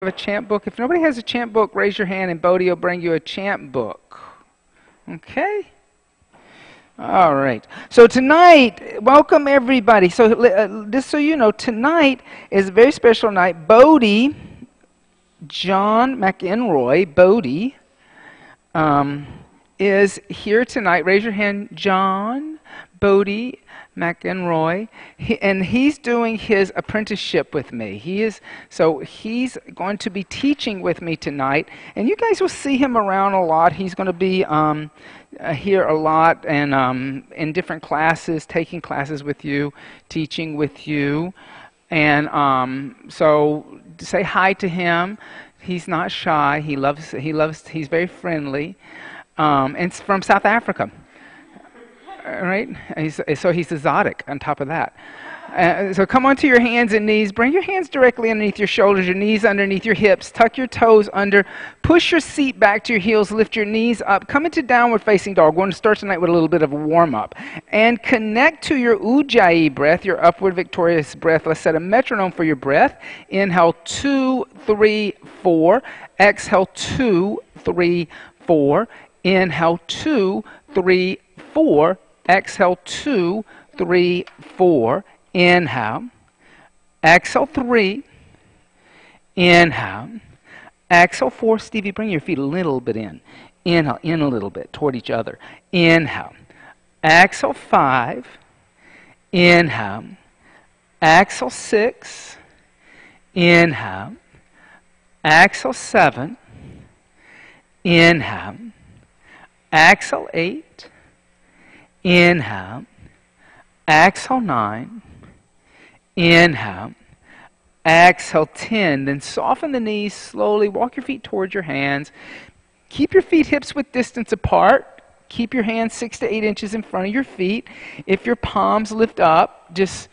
A chant book. If nobody has a chant book, raise your hand and Bodhi will bring you a chant book. Okay? All right. So tonight, welcome everybody. So just so you know, tonight is a very special night. Bodhi, John McEnroy, Bodhi, is here tonight. Raise your hand, John, Bodhi, McEnroy, and he's doing his apprenticeship with me. He's going to be teaching with me tonight, and you guys will see him around a lot. He's going to be here a lot and in different classes, taking classes with you, teaching with you, and so say hi to him. He's not shy. He's very friendly, and it's from South Africa. Right? So he's exotic on top of that. So come onto your hands and knees. Bring your hands directly underneath your shoulders, your knees underneath your hips. Tuck your toes under. Push your seat back to your heels. Lift your knees up. Come into downward facing dog. We're going to start tonight with a little bit of a warm-up. And connect to your Ujjayi breath, your upward victorious breath. Let's set a metronome for your breath. Inhale, 2, 3, 4. Exhale, 2, 3, 4. Inhale, 2, 3, 4. Exhale, 2, 3, 4. Inhale. Exhale, 3. Inhale. Exhale, 4. Stevie, bring your feet a little bit in. Inhale, in a little bit toward each other. Inhale. Exhale, 5. Inhale. Exhale, 6. Inhale. Exhale, 7. Inhale. Exhale, 8. Inhale. Exhale, 9. Inhale. Exhale, 10. Then soften the knees slowly. Walk your feet towards your hands. Keep your feet hips width distance apart. Keep your hands 6 to 8 inches in front of your feet. If your palms lift up, just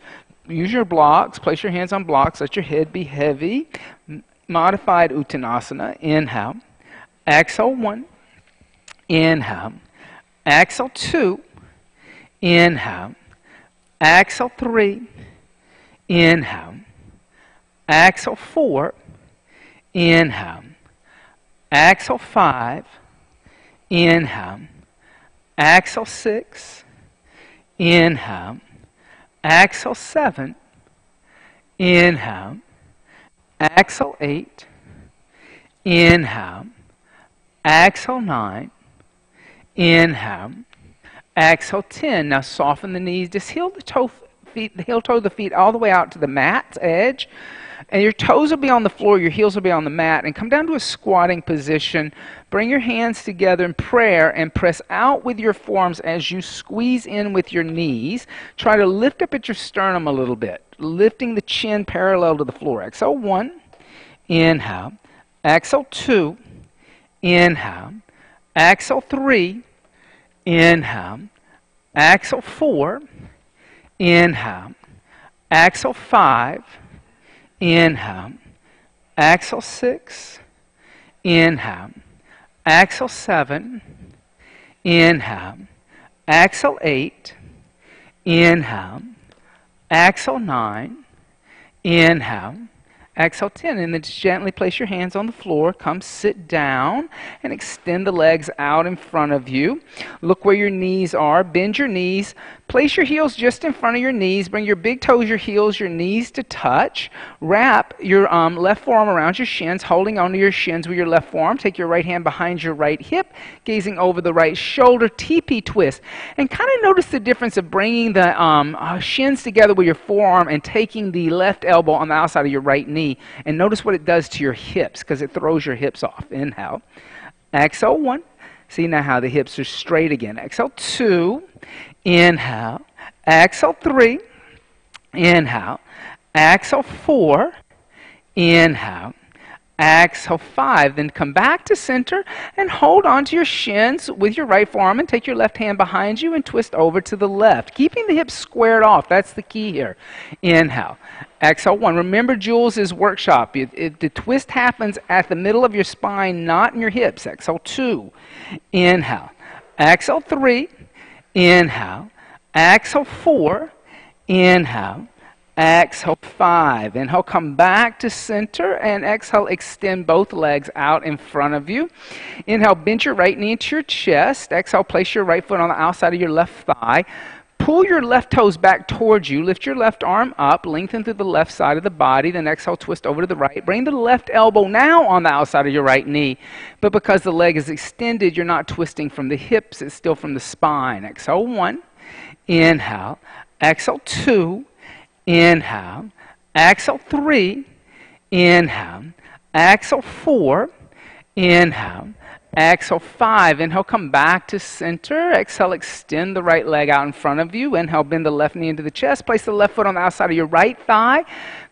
use your blocks. Place your hands on blocks. Let your head be heavy. Modified Uttanasana. Inhale. Exhale, 1. Inhale. Exhale, 2. Inhale. Exhale, 3. Inhale. Exhale, 4. Inhale. Exhale, 5. Inhale. Exhale, 6. Inhale. Exhale, 7. Inhale. Exhale, 8. Inhale. Exhale, 9. Inhale. Exhale, 10. Now soften the knees. Just heel toe the feet all the way out to the mat's edge. And your toes will be on the floor, your heels will be on the mat. And come down to a squatting position. Bring your hands together in prayer and press out with your forearms as you squeeze in with your knees. Try to lift up at your sternum a little bit, lifting the chin parallel to the floor. Exhale, 1. Inhale. Exhale, 2. Inhale. Exhale, 3. Inhale. Exhale, 4. Inhale. Exhale, 5. Inhale. Exhale, 6. Inhale. Exhale, 7. Inhale. Exhale, 8. Inhale. Exhale, 9. Inhale. Exhale, 10. And then just gently place your hands on the floor. Come sit down and extend the legs out in front of you. Look where your knees are. Bend your knees. Place your heels just in front of your knees. Bring your big toes, your heels, your knees to touch. Wrap your left forearm around your shins, holding onto your shins with your left forearm. Take your right hand behind your right hip, gazing over the right shoulder. TP twist. And kind of notice the difference of bringing the shins together with your forearm and taking the left elbow on the outside of your right knee. And notice what it does to your hips, because it throws your hips off. Inhale. Exhale, 1. See now how the hips are straight again. Exhale, 2. Inhale. Exhale, 3. Inhale. Exhale, 4. Inhale. Exhale, 5. Then come back to center and hold onto your shins with your right forearm and take your left hand behind you and twist over to the left, keeping the hips squared off. That's the key here. Inhale. Exhale, 1. Remember Jules' workshop. The twist happens at the middle of your spine, not in your hips. Exhale, 2. Inhale. Exhale, 3. Inhale. Exhale, 4. Inhale. Exhale, 5. Inhale, come back to center, and exhale, extend both legs out in front of you. Inhale, bend your right knee into your chest. Exhale, place your right foot on the outside of your left thigh. Pull your left toes back towards you. Lift your left arm up. Lengthen through the left side of the body. Then exhale, twist over to the right. Bring the left elbow now on the outside of your right knee. But because the leg is extended, you're not twisting from the hips. It's still from the spine. Exhale, 1. Inhale. Exhale, 2. Inhale. Exhale, 3. Inhale. Exhale, 4. Inhale. Exhale, 5. Inhale, come back to center. Exhale, extend the right leg out in front of you. Inhale, bend the left knee into the chest. Place the left foot on the outside of your right thigh.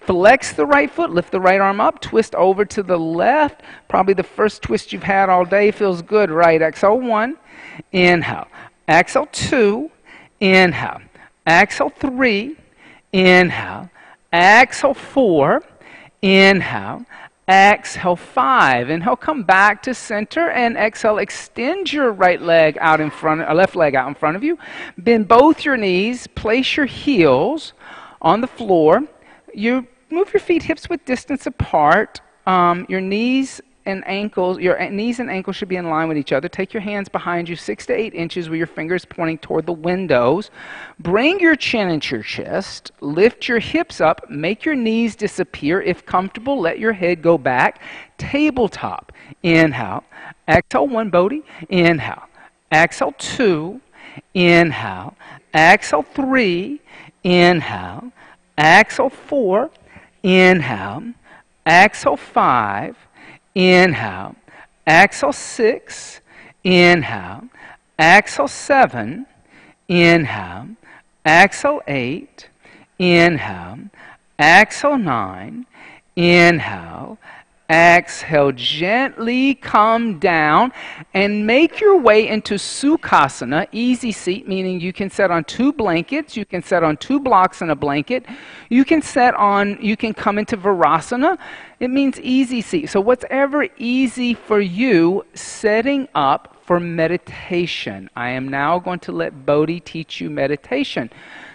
Flex the right foot. Lift the right arm up. Twist over to the left. Probably the first twist you've had all day. Feels good, right? Exhale, 1. Inhale. Exhale, 2. Inhale. Exhale, 3. Inhale. Exhale, 4. Inhale. Exhale, 5. Inhale, come back to center, and exhale, extend your right leg out in front, left leg out in front of you. Bend both your knees. Place your heels on the floor. You move your feet hips width distance apart. Your knees and ankles should be in line with each other. Take your hands behind you 6 to 8 inches with your fingers pointing toward the windows. Bring your chin into your chest. Lift your hips up. Make your knees disappear. If comfortable, let your head go back. Tabletop. Inhale. Exhale, 1, Bodhi. Inhale. Exhale, 2. Inhale. Exhale, 3. Inhale. Exhale, 4. Inhale. Exhale, 5. Inhale. Exhale, 6. Inhale. Exhale, 7. Inhale. Exhale, 8. Inhale. Exhale, 9. Inhale. Exhale, gently come down and make your way into Sukhasana, easy seat, meaning you can sit on 2 blankets, you can sit on 2 blocks and a blanket, you can come into Virasana. It means easy seat. So whatever easy for you, setting up for meditation. I am now going to let Bodhi teach you meditation.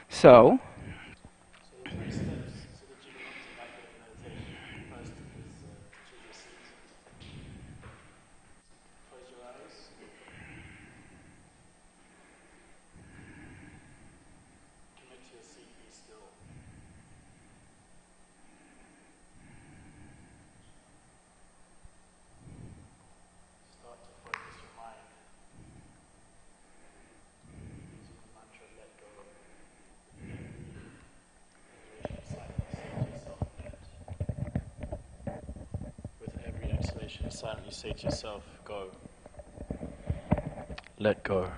So silently say to yourself, go. Let go.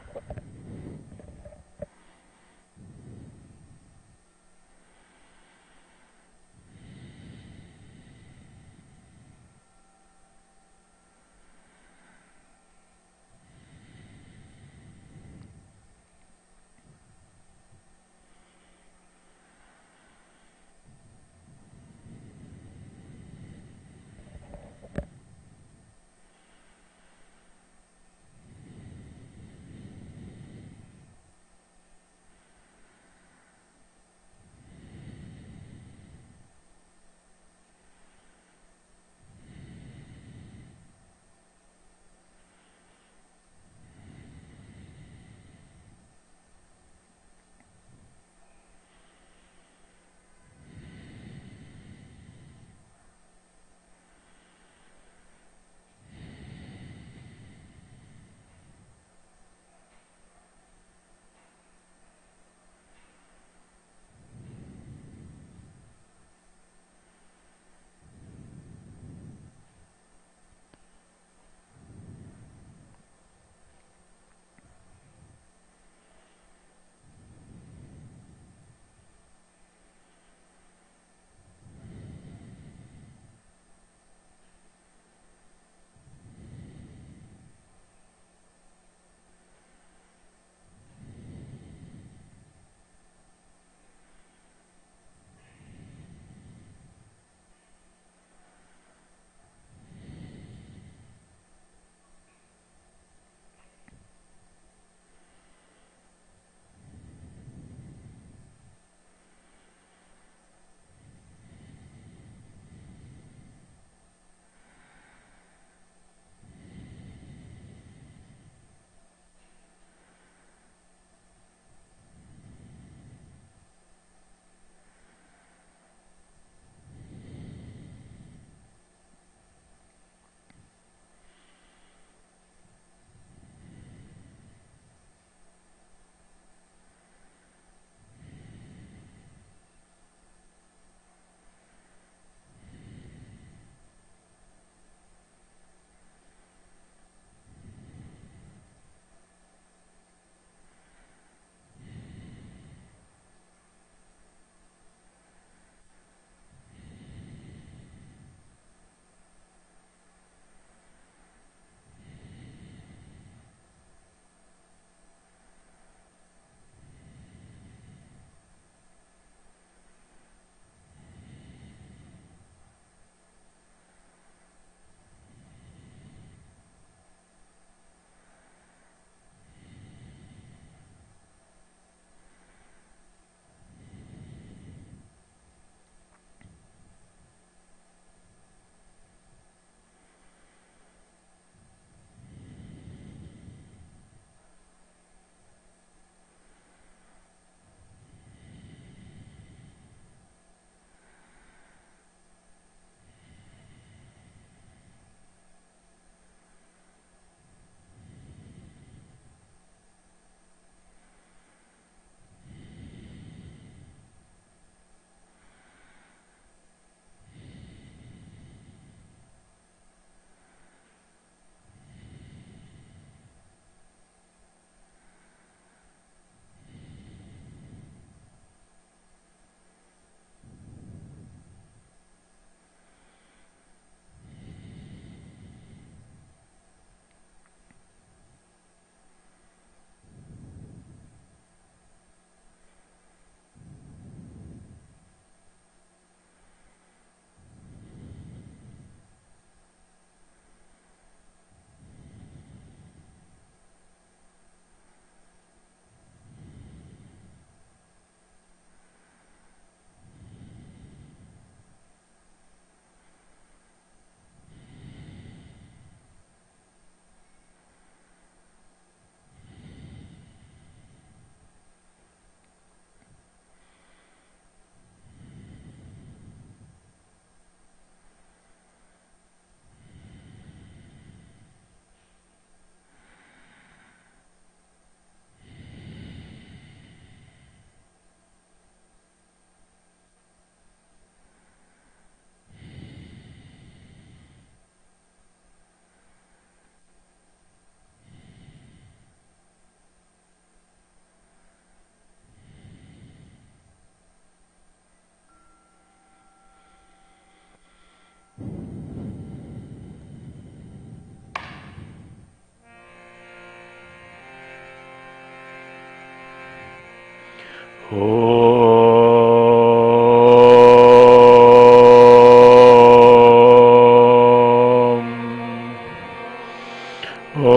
You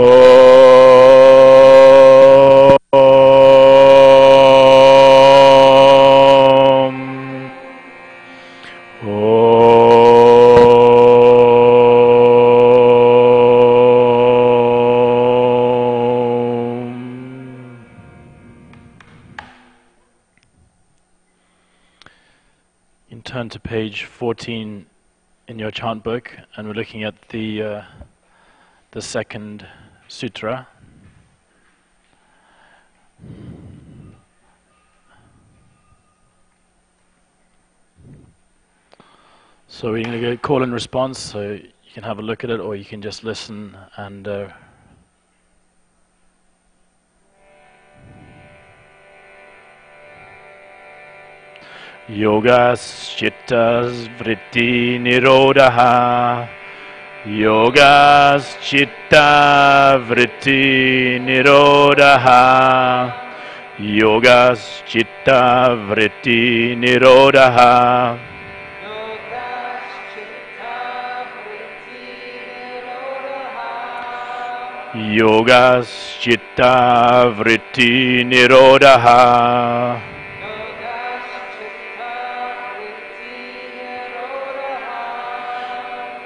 can turn to page 14 in your chant book, and we're looking at the second sutra. So we're going to go call and response, so you can have a look at it, or you can just listen and Yogas chittas vritti nirodha. Yogas chitta vritti nirodha. Yogas chitta vritti nirodha. Yogas chitta vritti nirodha.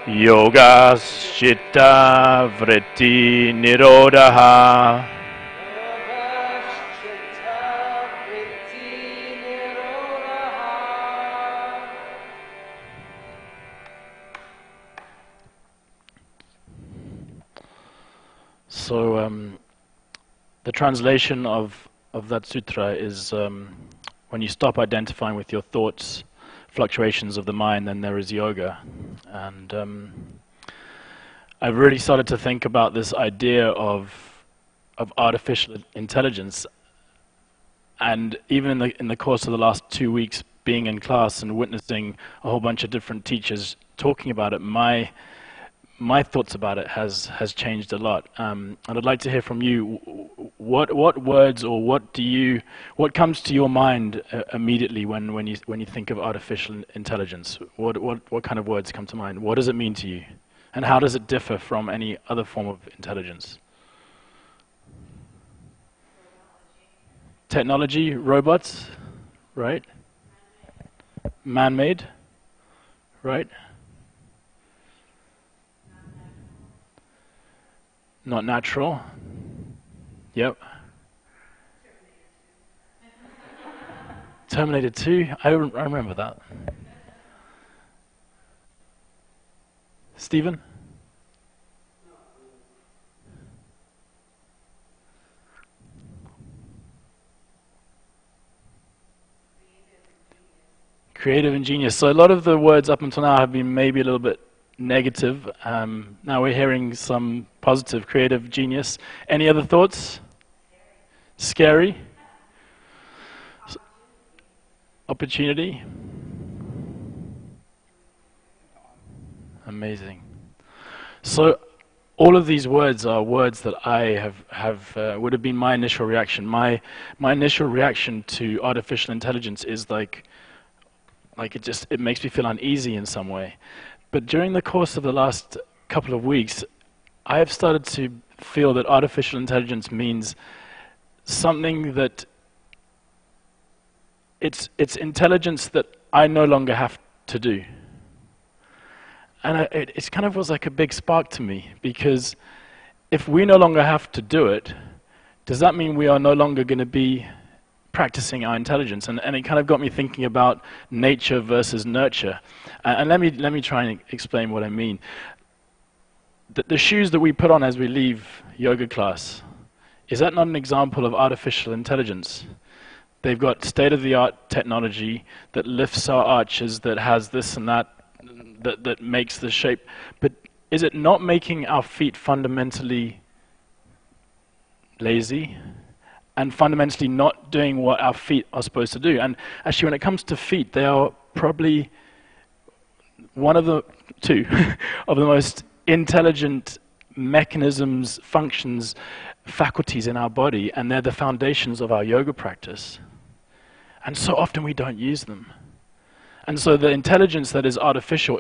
Yogas chitta vritti nirodha. So the translation of that sutra is when you stop identifying with your thoughts, fluctuations of the mind, then there is yoga. And I've really started to think about this idea of artificial intelligence, and even in the course of the last 2 weeks being in class and witnessing a whole bunch of different teachers talking about it, my thoughts about it has changed a lot. And I'd like to hear from you. What words or what comes to your mind immediately when you think of artificial intelligence? What kind of words come to mind? What does it mean to you, and how does it differ from any other form of intelligence? Technology, robots, right? Man-made, right? Not natural. Yep. Terminator 2. I remember that. Stephen? Creative and genius. So a lot of the words up until now have been maybe a little bit negative. Now we're hearing some positive, creative, genius. Any other thoughts? Scary? Opportunity? Amazing. So all of these words are words that I would have been my initial reaction. My initial reaction to artificial intelligence is like it makes me feel uneasy in some way. But during the course of the last couple of weeks, I have started to feel that artificial intelligence means something that it's intelligence that I no longer have to do. And it kind of was like a big spark to me, because if we no longer have to do it, does that mean we are no longer going to be practicing our intelligence? And it kind of got me thinking about nature versus nurture. And let me try and explain what I mean. The shoes that we put on as we leave yoga class, is that not an example of artificial intelligence? They've got state-of-the-art technology that lifts our arches, that has this and that makes the shape. But is it not making our feet fundamentally lazy and fundamentally not doing what our feet are supposed to do? And actually, when it comes to feet, they are probably one of the two of the most intelligent mechanisms, functions, faculties in our body, and they're the foundations of our yoga practice. And so often we don't use them. And so the intelligence that is artificial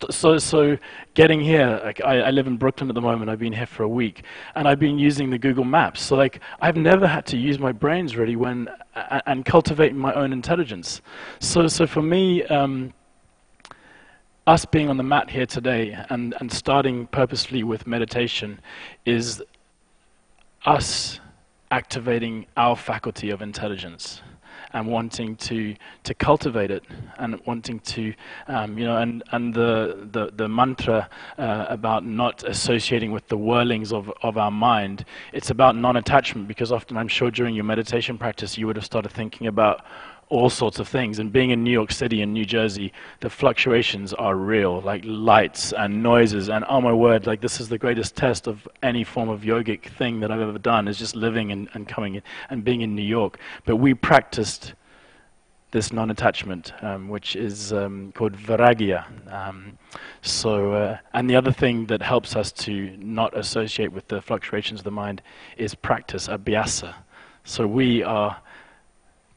so getting here. Like I live in Brooklyn at the moment. I've been here for a week, and I've been using the Google Maps. So like I've never had to use my brains really and cultivate my own intelligence. So for me, us being on the mat here today and starting purposefully with meditation is us activating our faculty of intelligence and wanting to cultivate it, and wanting to, and the mantra about not associating with the whirlings of our mind. It's about non-attachment, because often I'm sure during your meditation practice you would have started thinking about all sorts of things. And being in New York City and New Jersey, the fluctuations are real, like lights and noises, and oh my word, like this is the greatest test of any form of yogic thing that I've ever done, is just living and coming in and being in New York. But we practiced this non-attachment, which is called Vairagya. And the other thing that helps us to not associate with the fluctuations of the mind is practice, abhyasa. So we are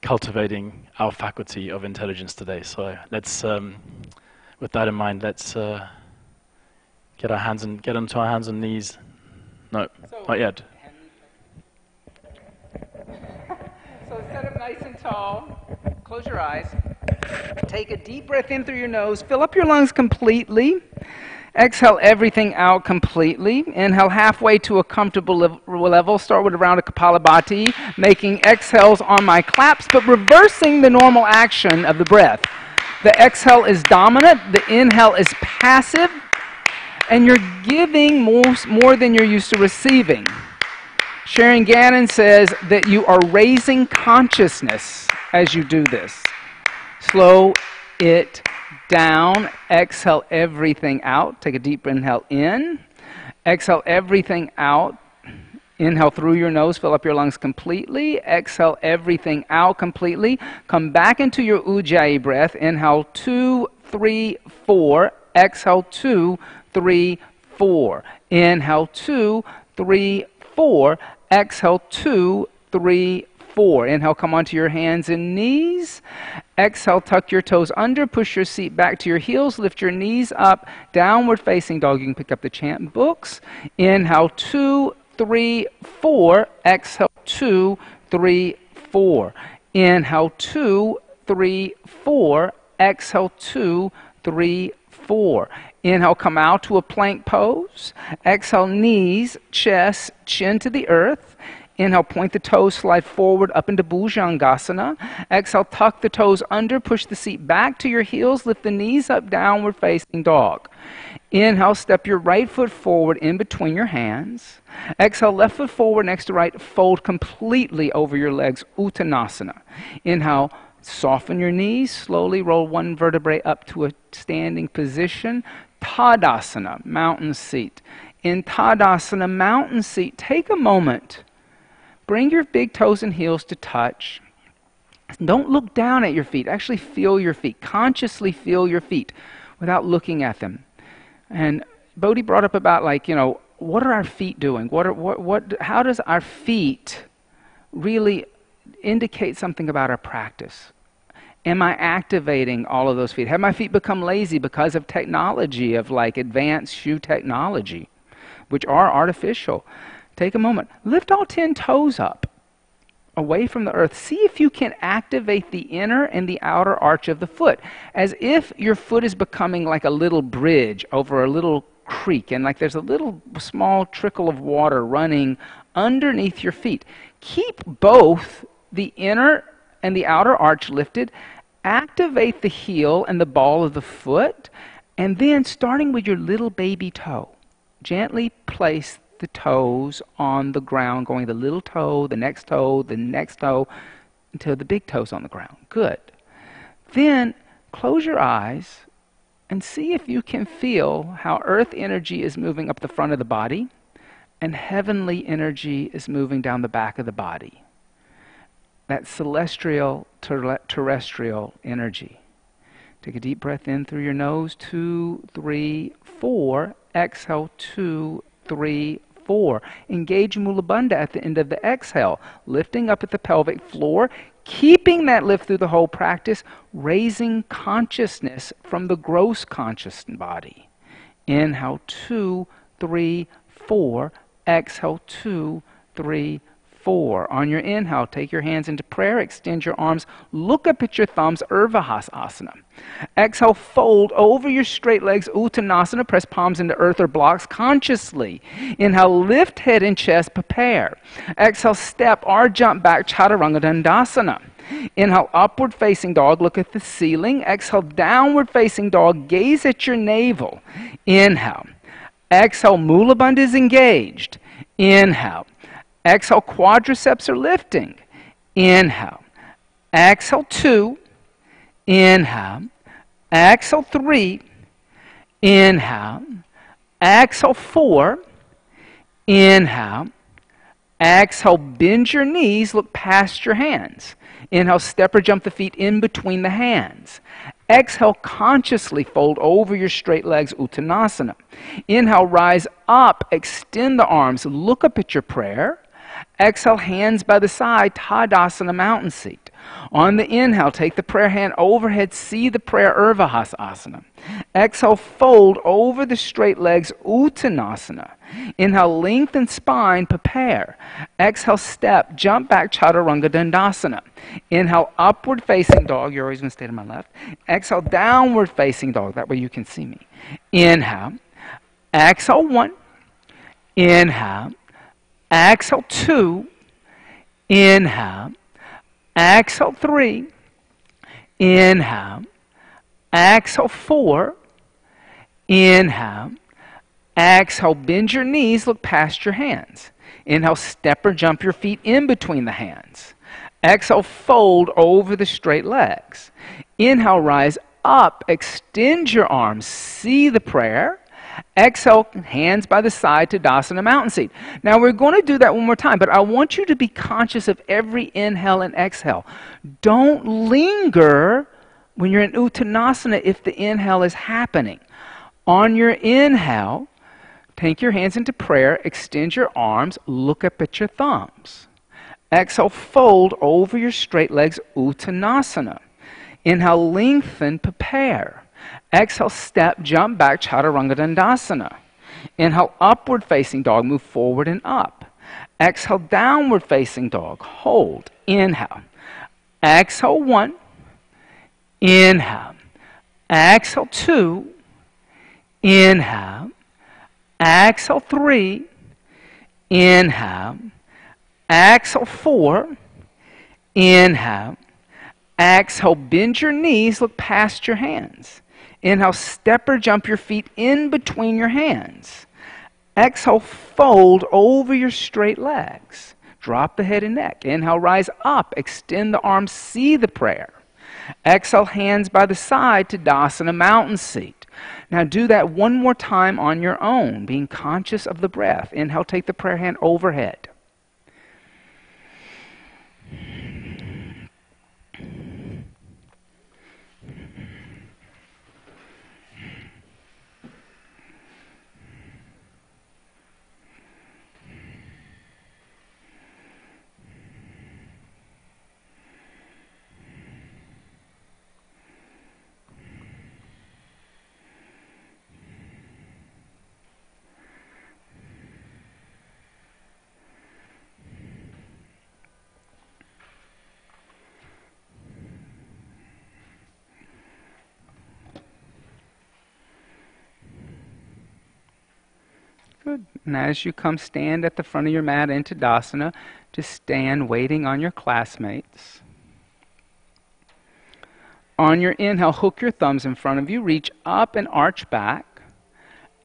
cultivating our faculty of intelligence today. So let's, with that in mind, let's get onto our hands and knees. No, not yet. So sit up nice and tall. Close your eyes. Take a deep breath in through your nose. Fill up your lungs completely. Exhale everything out completely. Inhale halfway to a comfortable level. Start with around a Kapalabhati, making exhales on my claps, but reversing the normal action of the breath. The exhale is dominant, the inhale is passive, and you're giving more than you're used to receiving. Sharon Gannon says that you are raising consciousness as you do this. Slow it down. Exhale everything out. Take a deep inhale in. Exhale everything out. Inhale through your nose. Fill up your lungs completely. Exhale everything out completely. Come back into your Ujjayi breath. Inhale 2, 3, 4. Exhale 2, 3, 4. Inhale 2, 3, 4. Exhale 2, 3, 4. Inhale, come onto your hands and knees. Exhale, tuck your toes under, push your seat back to your heels, lift your knees up, downward facing dog. You can pick up the chant books. Inhale, 2, 3, 4. Exhale, 2, 3, 4. Inhale, 2, 3, 4. Exhale, 2, 3, 4. Inhale, come out to a plank pose. Exhale, knees, chest, chin to the earth. Inhale, point the toes, slide forward up into Bhujangasana. Exhale, tuck the toes under, push the seat back to your heels, lift the knees up, downward facing dog. Inhale, step your right foot forward in between your hands. Exhale, left foot forward next to right, fold completely over your legs, Uttanasana. Inhale, soften your knees, slowly roll one vertebrae up to a standing position. Tadasana, mountain seat. In Tadasana, mountain seat, take a moment. Bring your big toes and heels to touch. Don't look down at your feet. Actually feel your feet. Consciously feel your feet without looking at them. And Bodhi brought up about, like, what are our feet doing? How does our feet really indicate something about our practice? Am I activating all of those feet? Have my feet become lazy because of technology, of like advanced shoe technology, which are artificial? Take a moment. Lift all 10 toes up away from the earth. See if you can activate the inner and the outer arch of the foot, as if your foot is becoming like a little bridge over a little creek, and like there's a little small trickle of water running underneath your feet. Keep both the inner and the outer arch lifted. Activate the heel and the ball of the foot, and then starting with your little baby toe, gently place the toes on the ground, going the little toe, the next toe, the next toe, until the big toe's on the ground. Good. Then close your eyes and see if you can feel how earth energy is moving up the front of the body and heavenly energy is moving down the back of the body. That celestial, terrestrial energy. Take a deep breath in through your nose. 2, 3, 4. Exhale. 2, 3, 4. Engage Mula Bandha at the end of the exhale, lifting up at the pelvic floor. Keeping that lift through the whole practice, raising consciousness from the gross conscious body. Inhale, 2, 3, 4. Exhale, 2, 3, 4. On your inhale, take your hands into prayer, extend your arms, look up at your thumbs, Asana. Exhale, fold over your straight legs, Uttanasana, press palms into earth or blocks consciously. Inhale, lift head and chest, prepare. Exhale, step or jump back, Chaturanga Dandasana. Inhale, upward facing dog, look at the ceiling. Exhale, downward facing dog, gaze at your navel. Inhale. Exhale, Mula Bandha is engaged. Inhale. Exhale, quadriceps are lifting. Inhale. Exhale, 2. Inhale. Exhale, 3. Inhale. Exhale, 4. Inhale. Exhale, bend your knees, look past your hands. Inhale, step or jump the feet in between the hands. Exhale, consciously fold over your straight legs, Uttanasana. Inhale, rise up, extend the arms, look up at your prayer. Exhale, hands by the side, Tadasana, mountain seat. On the inhale, take the prayer hand overhead, see the prayer, Asana. Exhale, fold over the straight legs, Uttanasana. Inhale, lengthen spine, prepare. Exhale, step, jump back, Chaturanga Dandasana. Inhale, upward facing dog. You're always going to stay to my left. Exhale, downward facing dog. That way you can see me. Inhale. Exhale, 1. Inhale. Exhale, 2. Inhale. Exhale, 3. Inhale. Exhale, 4. Inhale. Exhale, bend your knees, look past your hands. Inhale, step or jump your feet in between the hands. Exhale, fold over the straight legs. Inhale, rise up, extend your arms, see the prayer. Exhale, hands by the side, Tadasana, mountain seat. Now we're going to do that one more time, but I want you to be conscious of every inhale and exhale. Don't linger when you're in Uttanasana if the inhale is happening. On your inhale, take your hands into prayer, extend your arms, look up at your thumbs. Exhale, fold over your straight legs, Uttanasana. Inhale, lengthen, prepare. Exhale, step, jump back, Chaturanga Dandasana. Inhale, upward facing dog, move forward and up. Exhale, downward facing dog, hold. Inhale. Exhale, 1. Inhale. Exhale, 2. Inhale. Exhale, 3. Inhale. Exhale, 4. Inhale. Exhale, bend your knees, look past your hands. Inhale, step or jump your feet in between your hands. Exhale, fold over your straight legs. Drop the head and neck. Inhale, rise up, extend the arms, see the prayer. Exhale, hands by the side, Tadasana, mountain seat. Now do that one more time on your own, being conscious of the breath. Inhale, take the prayer hand overhead. Good. And as you come, stand at the front of your mat in Tadasana, just stand waiting on your classmates. On your inhale, hook your thumbs in front of you, reach up and arch back.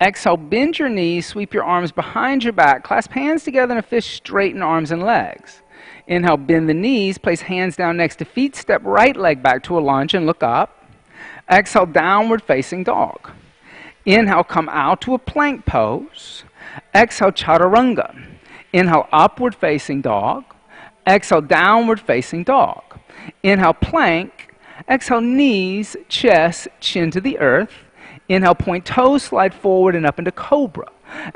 Exhale, bend your knees, sweep your arms behind your back, clasp hands together in a fist, straighten arms and legs. Inhale, bend the knees, place hands down next to feet, step right leg back to a lunge and look up. Exhale, downward facing dog. Inhale, come out to a plank pose. Exhale, Chaturanga. Inhale, upward facing dog. Exhale, downward facing dog. Inhale, plank. Exhale, knees, chest, chin to the earth. Inhale, point toes, slide forward and up into cobra.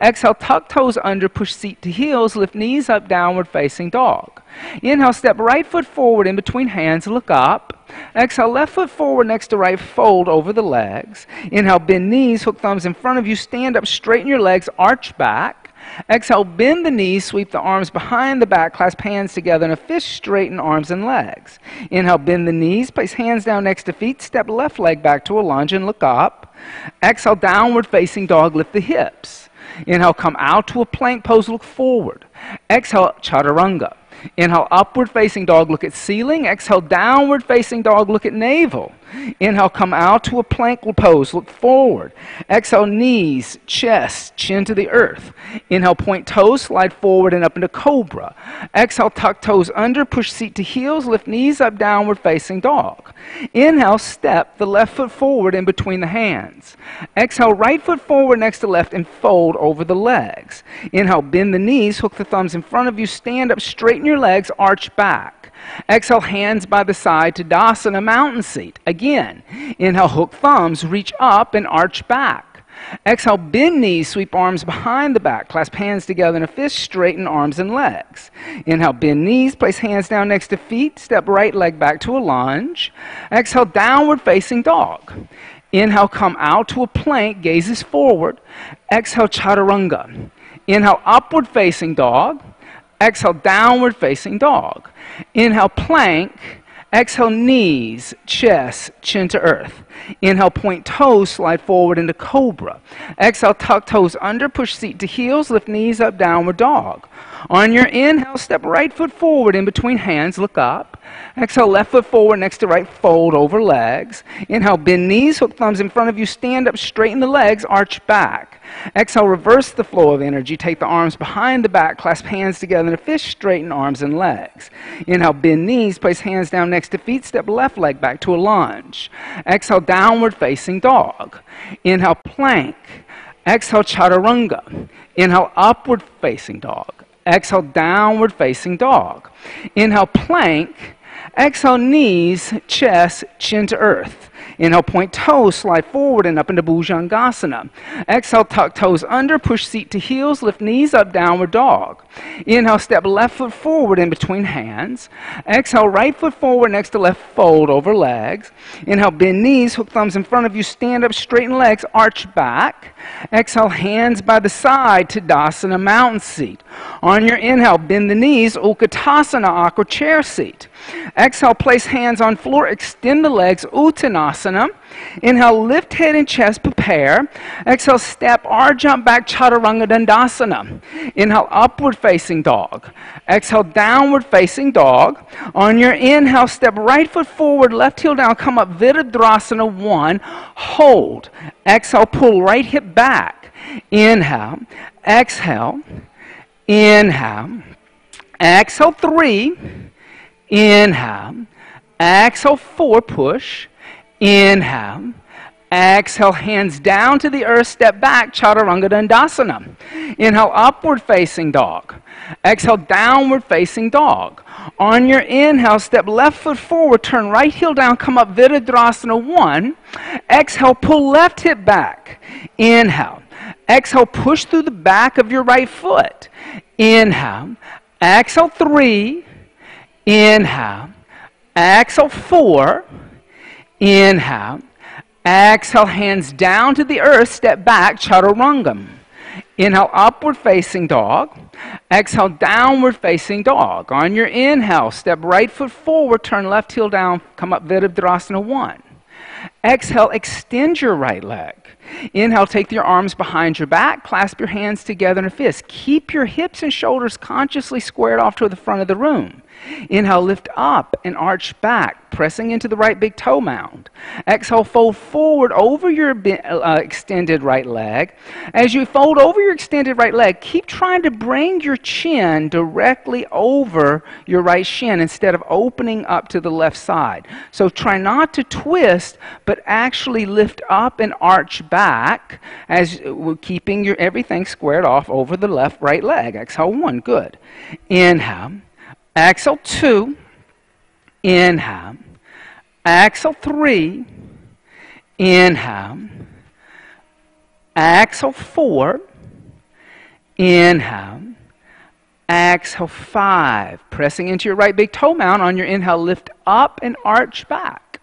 Exhale, tuck toes under, push seat to heels, lift knees up, downward facing dog. Inhale, step right foot forward in between hands, look up. Exhale, left foot forward next to right, fold over the legs. Inhale, bend knees, hook thumbs in front of you, stand up, straighten your legs, arch back. Exhale, bend the knees, sweep the arms behind the back, clasp hands together in a fist, straighten arms and legs. Inhale, bend the knees, place hands down next to feet, step left leg back to a lunge and look up. Exhale, downward facing dog, lift the hips. Inhale, come out to a plank pose, look forward. Exhale, chaturanga. Inhale, upward facing dog, look at ceiling. Exhale, downward facing dog, look at navel. Inhale, come out to a plank pose, look forward. Exhale, knees, chest, chin to the earth. Inhale, point toes, slide forward and up into cobra. Exhale, tuck toes under, push seat to heels, lift knees up, downward facing dog. Inhale, step the left foot forward in between the hands. Exhale, right foot forward next to left and fold over the legs. Inhale, bend the knees, hook the thumbs in front of you, stand up, straighten your legs, arch back. Exhale, hands by the side to Tadasana, mountain seat. Again, inhale, hook thumbs, reach up and arch back. Exhale, bend knees, sweep arms behind the back, clasp hands together in a fist, straighten arms and legs. Inhale, bend knees, place hands down next to feet, step right leg back to a lunge. Exhale, downward facing dog. Inhale, come out to a plank, gazes forward. Exhale, chaturanga. Inhale, upward facing dog. Exhale, downward facing dog. Inhale, plank. Exhale, knees, chest, chin to earth. Inhale, point toes, slide forward into cobra. Exhale, tuck toes under, push seat to heels, lift knees up, downward dog. On your inhale, step right foot forward in between hands, look up. Exhale, left foot forward next to right, fold over legs. Inhale, bend knees, hook thumbs in front of you, stand up, straighten the legs, arch back. Exhale, reverse the flow of energy, take the arms behind the back, clasp hands together in a fist, straighten arms and legs. Inhale, bend knees, place hands down next to feet, step left leg back to a lunge. Exhale, downward facing dog. Inhale, plank. Exhale, chaturanga. Inhale, upward facing dog. Exhale, downward facing dog. Inhale, plank. Exhale, knees, chest, chin to earth. Inhale, point toes, slide forward and up into Bhujangasana. Exhale, tuck toes under, push seat to heels, lift knees up, downward dog. Inhale, step left foot forward in between hands. Exhale, right foot forward next to left, fold over legs. Inhale, bend knees, hook thumbs in front of you, stand up, straighten legs, arch back. Exhale, hands by the side to Tadasana, mountain seat. On your inhale, bend the knees, Utkatasana, aqua chair seat. Exhale, place hands on floor, extend the legs, Uttanasana. Inhale, lift head and chest, prepare. Exhale, step or jump back, Chaturanga Dandasana. Inhale, upward facing dog. Exhale, downward facing dog. On your inhale, step right foot forward, left heel down, come up, Virabhadrasana 1. Hold. Exhale, pull right hip back. Inhale, exhale, inhale. Exhale, 3. Inhale. Exhale, 4, push. Inhale. Exhale, hands down to the earth, step back, Chaturanga Dandasana. Inhale, upward facing dog. Exhale, downward facing dog. On your inhale, step left foot forward, turn right heel down, come up, Virabhadrasana 1. Exhale, pull left hip back. Inhale. Exhale, push through the back of your right foot. Inhale. Exhale, 3. Inhale. Exhale, 4. Inhale. Exhale, hands down to the earth, step back, Chaturanga. Inhale, upward facing dog. Exhale, downward facing dog. On your inhale, step right foot forward, turn left heel down, come up, Virabhadrasana 1. Exhale, extend your right leg. Inhale, take your arms behind your back, clasp your hands together in a fist. Keep your hips and shoulders consciously squared off to the front of the room. Inhale, lift up and arch back, pressing into the right big toe mound. Exhale, fold forward over your extended right leg. As you fold over your extended right leg, keep trying to bring your chin directly over your right shin instead of opening up to the left side. So try not to twist, but actually lift up and arch back as we're keeping your everything squared off over the left right leg. Exhale, 1, good. Inhale. Exhale, 2. Inhale. Exhale, 3. Inhale. Exhale, 4. Inhale. Exhale, 5. Pressing into your right big toe mound. On your inhale, lift up and arch back.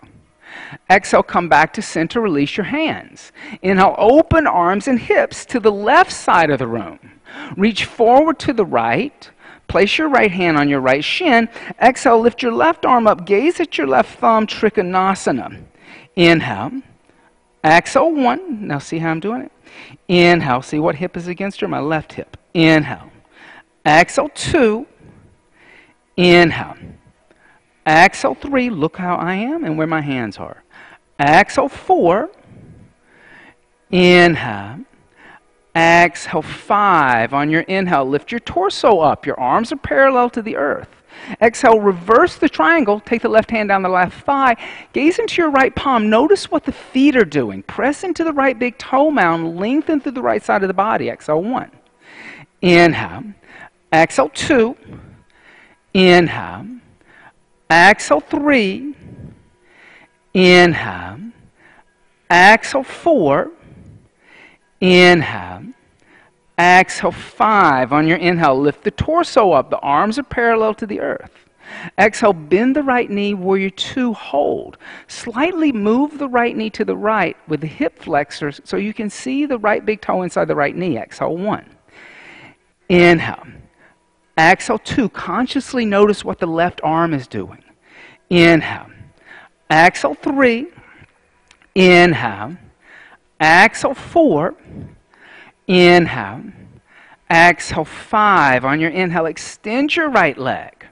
Exhale, come back to center, release your hands. Inhale, open arms and hips to the left side of the room. Reach forward to the right. Place your right hand on your right shin. Exhale, lift your left arm up, gaze at your left thumb, Trikonasana. Inhale. Exhale, 1. Now see how I'm doing it? Inhale, see what hip is against her? My left hip. Inhale. Exhale, 2. Inhale. Exhale, 3. Look how I am and where my hands are. Exhale, 4. Inhale. Exhale, 5. On your inhale, lift your torso up. Your arms are parallel to the earth. Exhale, reverse the triangle. Take the left hand down the left thigh. Gaze into your right palm. Notice what the feet are doing. Press into the right big toe mound. Lengthen through the right side of the body. Exhale, 1. Inhale. Exhale, 2. Inhale. Exhale, 3. Inhale. Exhale, 4. Inhale. Exhale, 5. On your inhale, lift the torso up. The arms are parallel to the earth. Exhale, bend the right knee, warrior 2, hold. Slightly move the right knee to the right with the hip flexors so you can see the right big toe inside the right knee. Exhale, 1. Inhale. Exhale, 2. Consciously notice what the left arm is doing. Inhale. Exhale, 3. Inhale. Exhale, 4. Inhale. Exhale, 5. On your inhale, extend your right leg.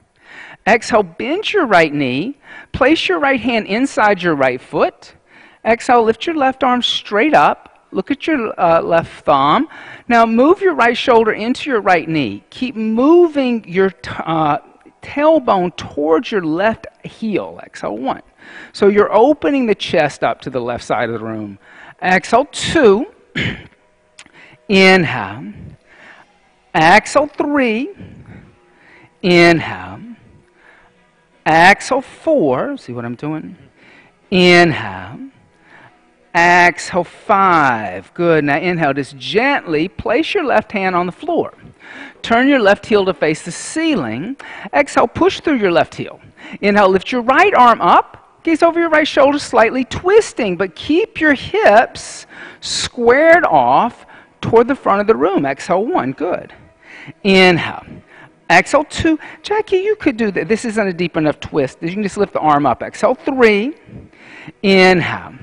Exhale, bend your right knee. Place your right hand inside your right foot. Exhale, lift your left arm straight up. Look at your left thumb. Now move your right shoulder into your right knee. Keep moving your tailbone towards your left heel. Exhale, 1. So you're opening the chest up to the left side of the room. Exhale, 2. Inhale. Exhale, 3. Inhale. Exhale, 4. See what I'm doing? Inhale. Exhale, 5. Good. Now inhale. Just gently place your left hand on the floor. Turn your left heel to face the ceiling. Exhale, push through your left heel. Inhale, lift your right arm up. Gaze over your right shoulder, slightly twisting, but keep your hips squared off toward the front of the room. Exhale, 1. Good. Inhale. Exhale, 2. Jackie, you could do that. This isn't a deep enough twist. You can just lift the arm up. Exhale, 3. Inhale.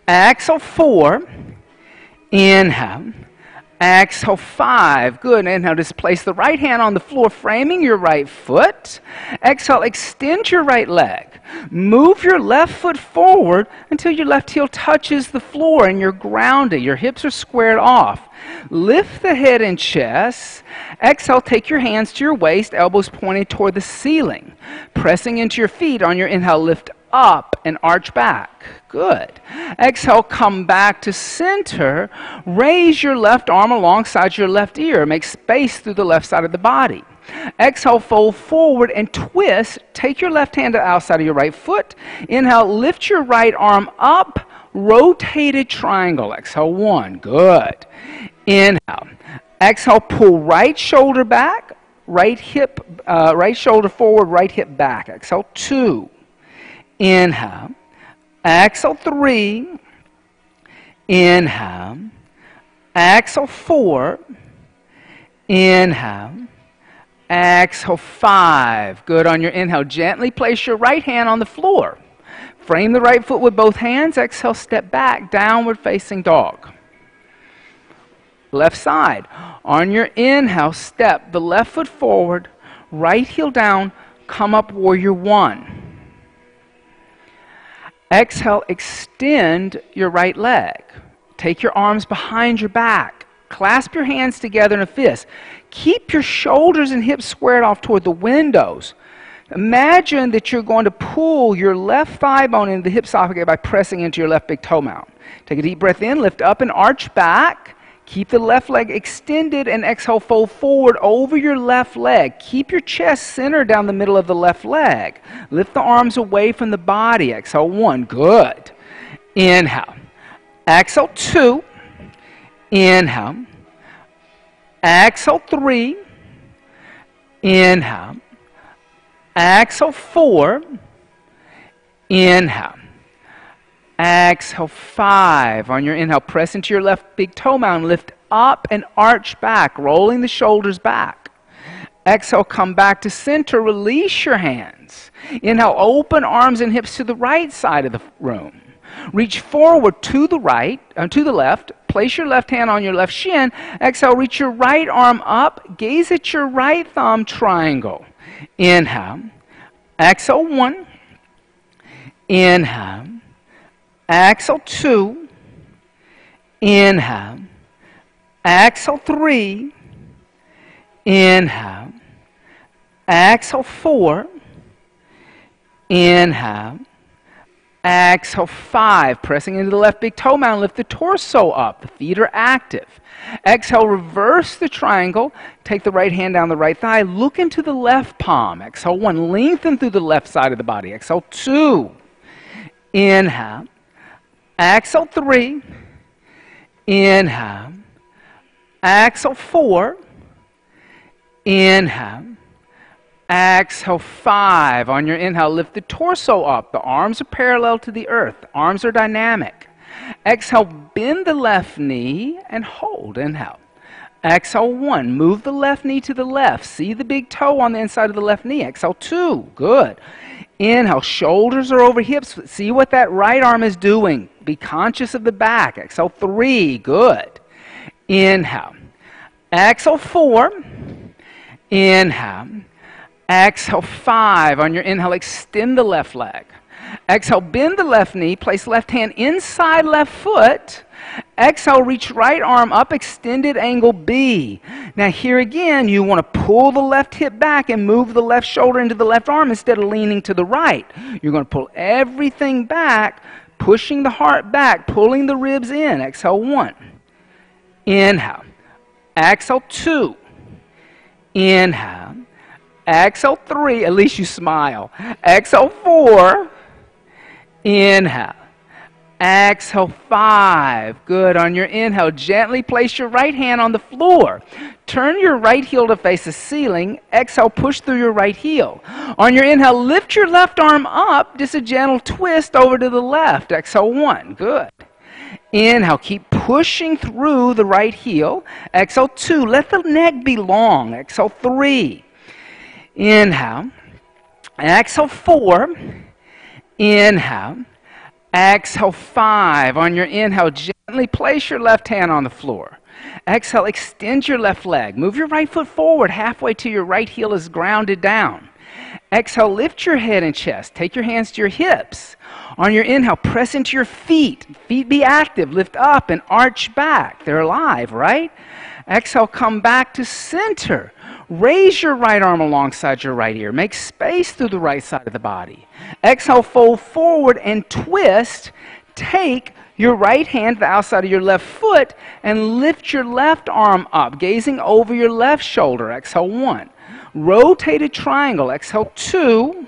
Exhale, 4. Inhale. Exhale, 5. Good. Inhale, just place the right hand on the floor, framing your right foot. Exhale, extend your right leg. Move your left foot forward until your left heel touches the floor and you're grounded. Your hips are squared off. Lift the head and chest. Exhale, take your hands to your waist, elbows pointed toward the ceiling. Pressing into your feet. On your inhale, lift up and arch back. Good. Exhale, come back to center. Raise your left arm alongside your left ear. Make space through the left side of the body. Exhale, fold forward and twist. Take your left hand to the outside of your right foot. Inhale, lift your right arm up. Rotated triangle. Exhale, 1. Good. Inhale. Exhale, pull right shoulder back. Right shoulder forward, right hip back. Exhale, 2. Inhale. Exhale, 3. Inhale. Exhale, 4. Inhale. Exhale, 5. Good. On your inhale, gently place your right hand on the floor. Frame the right foot with both hands. Exhale, step back, downward facing dog. Left side. On your inhale, step the left foot forward, right heel down, come up, warrior 1. Exhale, extend your right leg. Take your arms behind your back. Clasp your hands together in a fist. Keep your shoulders and hips squared off toward the windows. Imagine that you're going to pull your left thigh bone into the hip socket by pressing into your left big toe mound. Take a deep breath in, lift up and arch back. Keep the left leg extended and exhale, fold forward over your left leg. Keep your chest centered down the middle of the left leg. Lift the arms away from the body. Exhale, 1. Good. Inhale. Exhale, 2. Inhale. Exhale 3. Inhale. Exhale 4. Inhale. Exhale 5. On your inhale, press into your left big toe mound. Lift up and arch back, rolling the shoulders back. Exhale, come back to center. Release your hands. Inhale, open arms and hips to the right side of the room. Reach forward to the right, to the left. Place your left hand on your left shin. Exhale, reach your right arm up. Gaze at your right thumb, triangle. Inhale. Exhale 1. Inhale. Exhale 2. Inhale. Exhale 3. Inhale. Exhale 4. Inhale. Exhale 5. Pressing into the left big toe mound. Lift the torso up. The feet are active. Exhale, reverse the triangle. Take the right hand down the right thigh. Look into the left palm. Exhale 1. Lengthen through the left side of the body. Exhale 2. Inhale. Exhale 3. Inhale. Exhale 4. Inhale. Exhale 5. On your inhale, lift the torso up. The arms are parallel to the earth. The arms are dynamic. Exhale, bend the left knee and hold. Inhale. Exhale 1. Move the left knee to the left. See the big toe on the inside of the left knee. Exhale 2. Good. Inhale. Shoulders are over hips. See what that right arm is doing. Be conscious of the back. Exhale 3. Good. Inhale. Exhale 4. Inhale. Exhale 5. On your inhale, extend the left leg. Exhale, bend the left knee. Place left hand inside left foot. Exhale, reach right arm up, extended angle B. Now here again, you want to pull the left hip back and move the left shoulder into the left arm instead of leaning to the right. You're going to pull everything back, pushing the heart back, pulling the ribs in. Exhale 1. Inhale. Exhale 2. Inhale. Exhale 3. At least you smile. Exhale 4. Inhale. Exhale 5. Good. On your inhale, gently place your right hand on the floor. Turn your right heel to face the ceiling. Exhale, push through your right heel. On your inhale, lift your left arm up. Just a gentle twist over to the left. Exhale 1. Good. Inhale, keep pushing through the right heel. Exhale 2. Let the neck be long. Exhale 3. Inhale. Exhale 4. Inhale. Exhale 5. On your inhale, gently place your left hand on the floor. Exhale, extend your left leg. Move your right foot forward halfway till your right heel is grounded down. Exhale, lift your head and chest. Take your hands to your hips. On your inhale, press into your feet. Feet be active. Lift up and arch back. They're alive, right? Exhale, come back to center. Raise your right arm alongside your right ear. Make space through the right side of the body. Exhale, fold forward and twist. Take your right hand to the outside of your left foot and lift your left arm up, gazing over your left shoulder. Exhale 1. Rotated triangle. Exhale 2.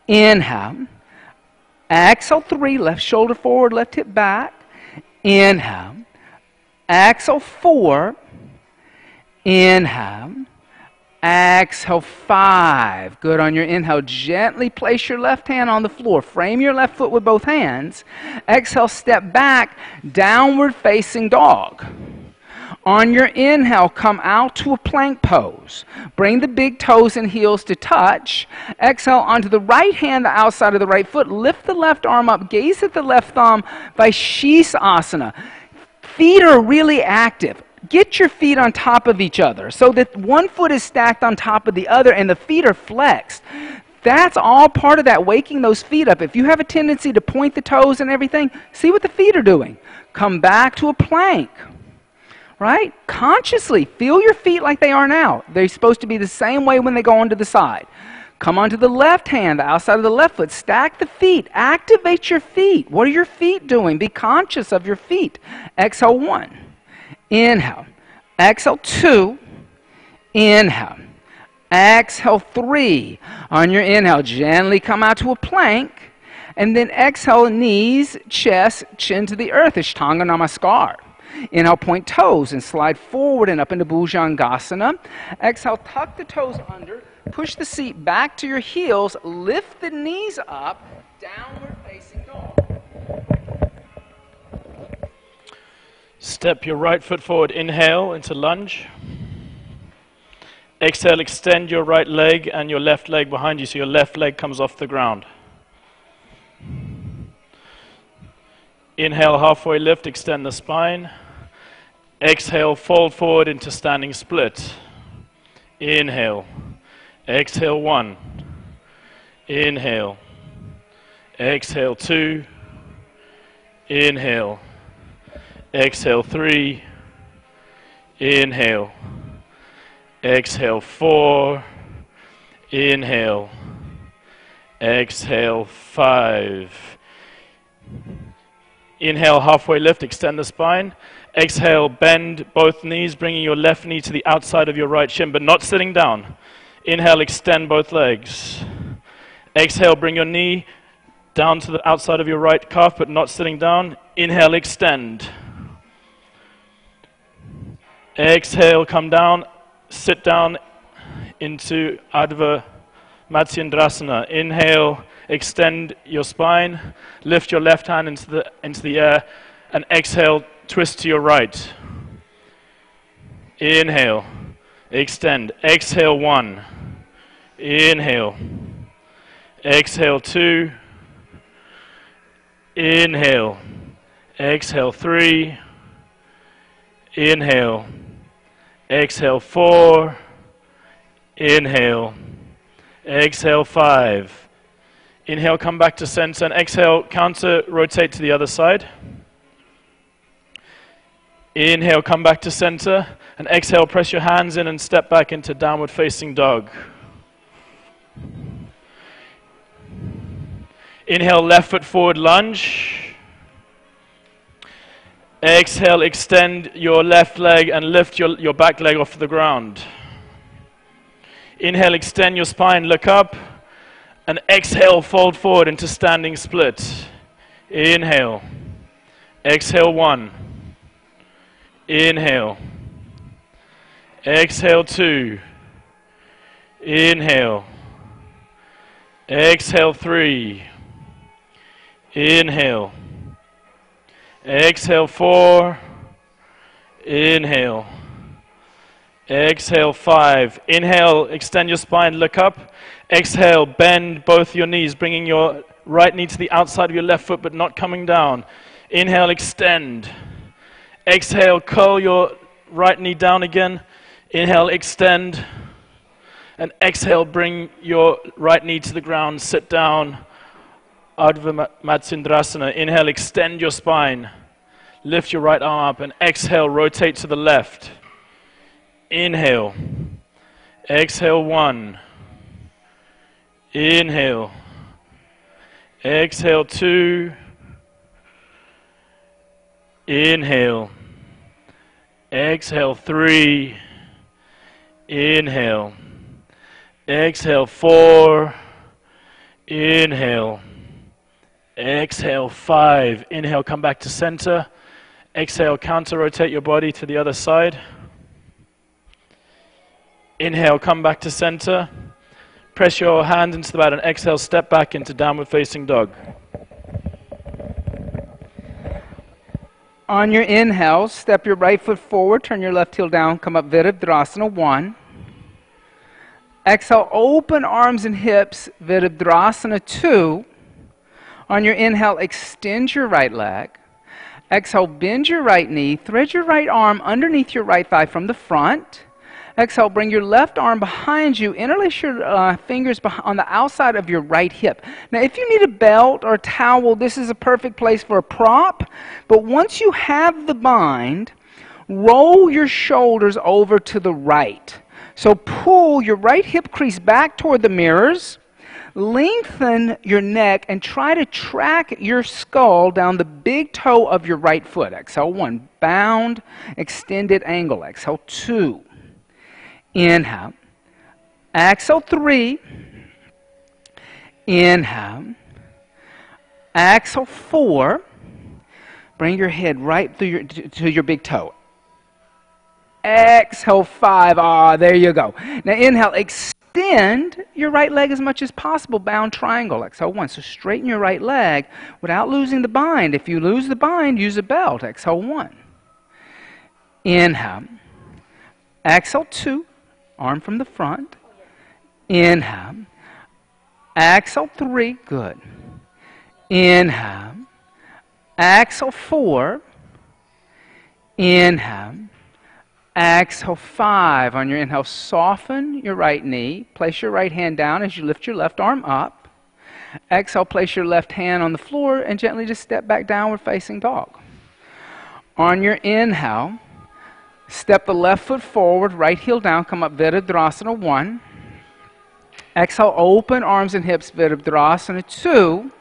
Inhale. Exhale 3. Left shoulder forward, left hip back. Inhale. Exhale 4. Inhale. Exhale 5. Good. On your inhale, gently place your left hand on the floor. Frame your left foot with both hands. Exhale, step back, downward facing dog. On your inhale, come out to a plank pose. Bring the big toes and heels to touch. Exhale onto the right hand, the outside of the right foot. Lift the left arm up. Gaze at the left thumb by Shesasana. Feet are really active. Get your feet on top of each other so that one foot is stacked on top of the other and the feet are flexed. That's all part of that, waking those feet up. If you have a tendency to point the toes and everything, see what the feet are doing. Come back to a plank, right? Consciously feel your feet like they are now. They're supposed to be the same way when they go onto the side. Come onto the left hand, the outside of the left foot. Stack the feet. Activate your feet. What are your feet doing? Be conscious of your feet. Exhale 1. Inhale. Exhale 2. Inhale. Exhale 3. On your inhale, gently come out to a plank. And then exhale, knees, chest, chin to the earth. Ashtanga Namaskar. Inhale, point toes and slide forward and up into Bhujangasana. Exhale, tuck the toes under. Push the seat back to your heels. Lift the knees up. Downward facing dog. Step your right foot forward. Inhale into lunge. Exhale, extend your right leg and your left leg behind you so your left leg comes off the ground. Inhale, halfway lift, extend the spine. Exhale, fold forward into standing split. Inhale. Exhale, 1. Inhale. Exhale, 2. Inhale. Exhale, 3. Inhale. Exhale, 4. Inhale. Exhale, 5. Inhale, halfway lift, extend the spine. Exhale, bend both knees, bringing your left knee to the outside of your right shin, but not sitting down. Inhale, extend both legs. Exhale, bring your knee down to the outside of your right calf, but not sitting down. Inhale, extend. Exhale, come down, sit down into Ardha Matsyendrasana. Inhale, extend your spine, lift your left hand into the air, and exhale, twist to your right. Inhale, extend. Exhale, 1. Inhale. Exhale, 2. Inhale. Exhale, 3. Inhale. Exhale, 4. Inhale. Exhale, 5. Inhale, come back to center, and exhale, counter, rotate to the other side. Inhale, come back to center, and exhale, press your hands in and step back into downward facing dog. Inhale, left foot forward, lunge. Exhale, extend your left leg and lift your back leg off the ground. Inhale, extend your spine, look up, and exhale, fold forward into standing split. Inhale. Exhale, 1. Inhale. Exhale, 2. Inhale. Exhale, 3. Inhale. Exhale, 4. Inhale. Exhale, 5. Inhale, extend your spine, look up. Exhale, bend both your knees, bringing your right knee to the outside of your left foot, but not coming down. Inhale, extend. Exhale, curl your right knee down again. Inhale, extend. And exhale, bring your right knee to the ground, sit down. Ardha Matsyendrasana. Inhale, extend your spine. Lift your right arm up, and exhale, rotate to the left. Inhale. Exhale, 1. Inhale. Exhale, 2. Inhale. Exhale, 3. Inhale. Exhale, 4. Inhale. Exhale, 5. Inhale, come back to center. Exhale, counter rotate your body to the other side. Inhale, come back to center. Press your hands into the mat and exhale, step back into downward facing dog. On your inhale, step your right foot forward, turn your left heel down, come up Virabhadrasana, 1. Exhale, open arms and hips, Virabhadrasana, 2. On your inhale, extend your right leg. Exhale, bend your right knee, thread your right arm underneath your right thigh from the front. Exhale, bring your left arm behind you, interlace your fingers on the outside of your right hip. Now, if you need a belt or a towel, this is a perfect place for a prop. But once you have the bind, roll your shoulders over to the right. So pull your right hip crease back toward the mirrors. Lengthen your neck and try to track your skull down the big toe of your right foot. Exhale, 1. Bound, extended angle. Exhale, 2. Inhale. Exhale, 3. Inhale. Exhale, 4. Bring your head right through to your big toe. Exhale, 5. Ah, there you go. Now inhale, extend your right leg as much as possible, bound triangle. Exhale, 1. So straighten your right leg without losing the bind. If you lose the bind, use a belt. Exhale, 1. Inhale. Exhale, 2. Arm from the front. Inhale. Exhale, 3. Good. Inhale. Exhale, 4. Inhale. Exhale, 5. On your inhale, soften your right knee. Place your right hand down as you lift your left arm up. Exhale, place your left hand on the floor and gently just step back downward facing dog. On your inhale, step the left foot forward, right heel down, come up Virabhadrasana 1. Exhale, open arms and hips, Virabhadrasana 2.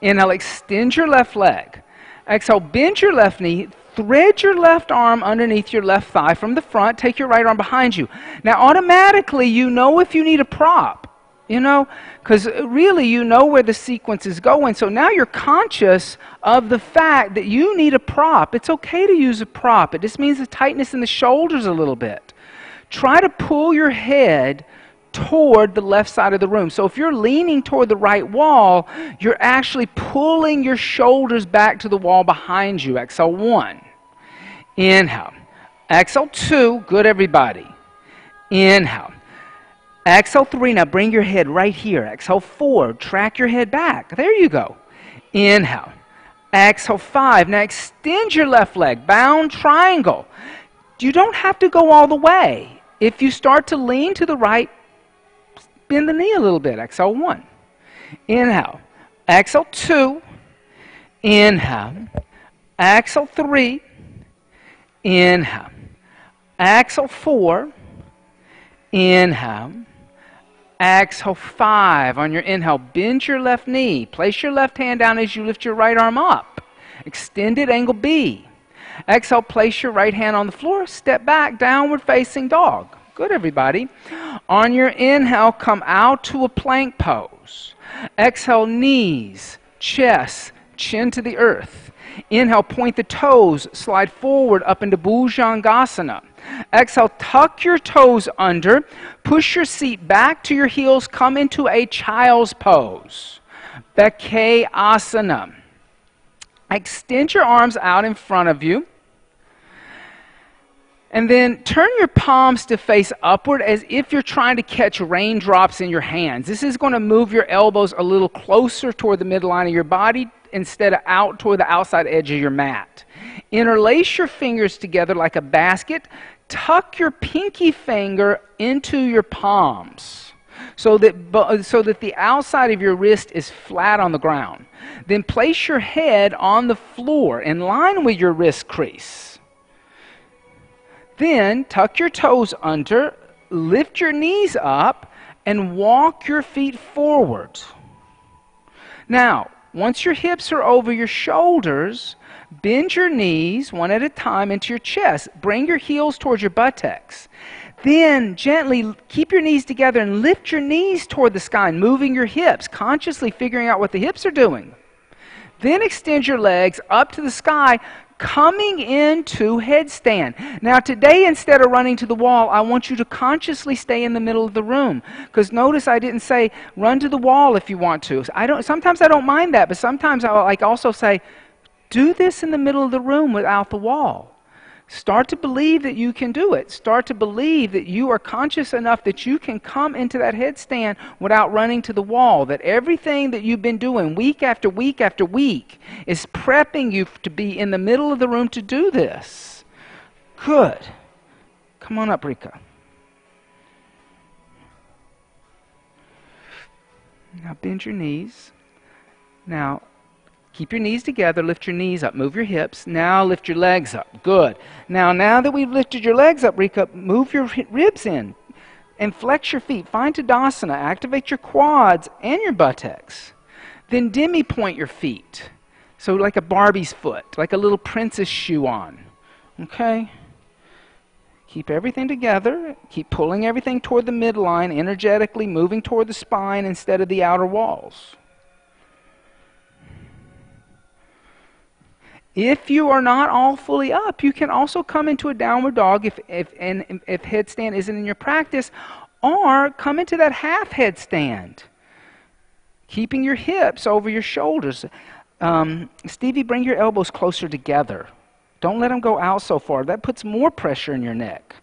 Inhale, extend your left leg. Exhale, bend your left knee. Thread your left arm underneath your left thigh from the front. Take your right arm behind you. Now, automatically, you know if you need a prop, because really you know where the sequence is going. So now you're conscious of the fact that you need a prop. It's okay to use a prop. It just means the tightness in the shoulders a little bit. Try to pull your head toward the left side of the room. So if you're leaning toward the right wall, you're actually pulling your shoulders back to the wall behind you. Exhale, 1. Inhale. Exhale, 2. Good, everybody. Inhale. Exhale, 3. Now bring your head right here. Exhale, 4. Track your head back. There you go. Inhale. Exhale, 5. Now extend your left leg. Bound triangle. You don't have to go all the way. If you start to lean to the right, bend the knee a little bit. Exhale, 1. Inhale. Exhale, 2. Inhale. Exhale, 3. Inhale. Exhale, 4. Inhale. Exhale, 5. On your inhale, bend your left knee. Place your left hand down as you lift your right arm up. Extended angle B. Exhale, place your right hand on the floor. Step back, downward facing dog. Good, everybody. On your inhale, come out to a plank pose. Exhale, knees, chest, chin to the earth. Inhale, point the toes, slide forward up into Bhujangasana. Exhale, tuck your toes under, push your seat back to your heels, come into a child's pose. Bekayasana. Extend your arms out in front of you. And then turn your palms to face upward as if you're trying to catch raindrops in your hands. This is going to move your elbows a little closer toward the midline of your body instead of out toward the outside edge of your mat. Interlace your fingers together like a basket. Tuck your pinky finger into your palms so that the outside of your wrist is flat on the ground. Then place your head on the floor in line with your wrist crease. Then tuck your toes under, lift your knees up, and walk your feet forward. Now, once your hips are over your shoulders, bend your knees one at a time into your chest. Bring your heels towards your buttocks. Then gently keep your knees together and lift your knees toward the sky, moving your hips, consciously figuring out what the hips are doing. Then extend your legs up to the sky, coming into headstand. Now today, instead of running to the wall, I want you to consciously stay in the middle of the room. Because notice I didn't say run to the wall if you want to. Sometimes I don't mind that, but sometimes I also say do this in the middle of the room without the wall. Start to believe that you can do it. Start to believe that you are conscious enough that you can come into that headstand without running to the wall. That everything that you've been doing week after week after week is prepping you to be in the middle of the room to do this. Good. Come on up, Rika. Now bend your knees. Now keep your knees together, lift your knees up, move your hips. Now lift your legs up. Good. Now that we've lifted your legs up, Rika, move your ribs in and flex your feet. Find Tadasana. Activate your quads and your buttocks. Then demi-point your feet. So like a Barbie's foot, like a little princess shoe on. Okay? Keep everything together. Keep pulling everything toward the midline, energetically moving toward the spine instead of the outer walls. If you are not all fully up, you can also come into a downward dog if headstand isn't in your practice, or come into that half headstand, keeping your hips over your shoulders. Stevie, bring your elbows closer together. Don't let them go out so far. That puts more pressure in your neck.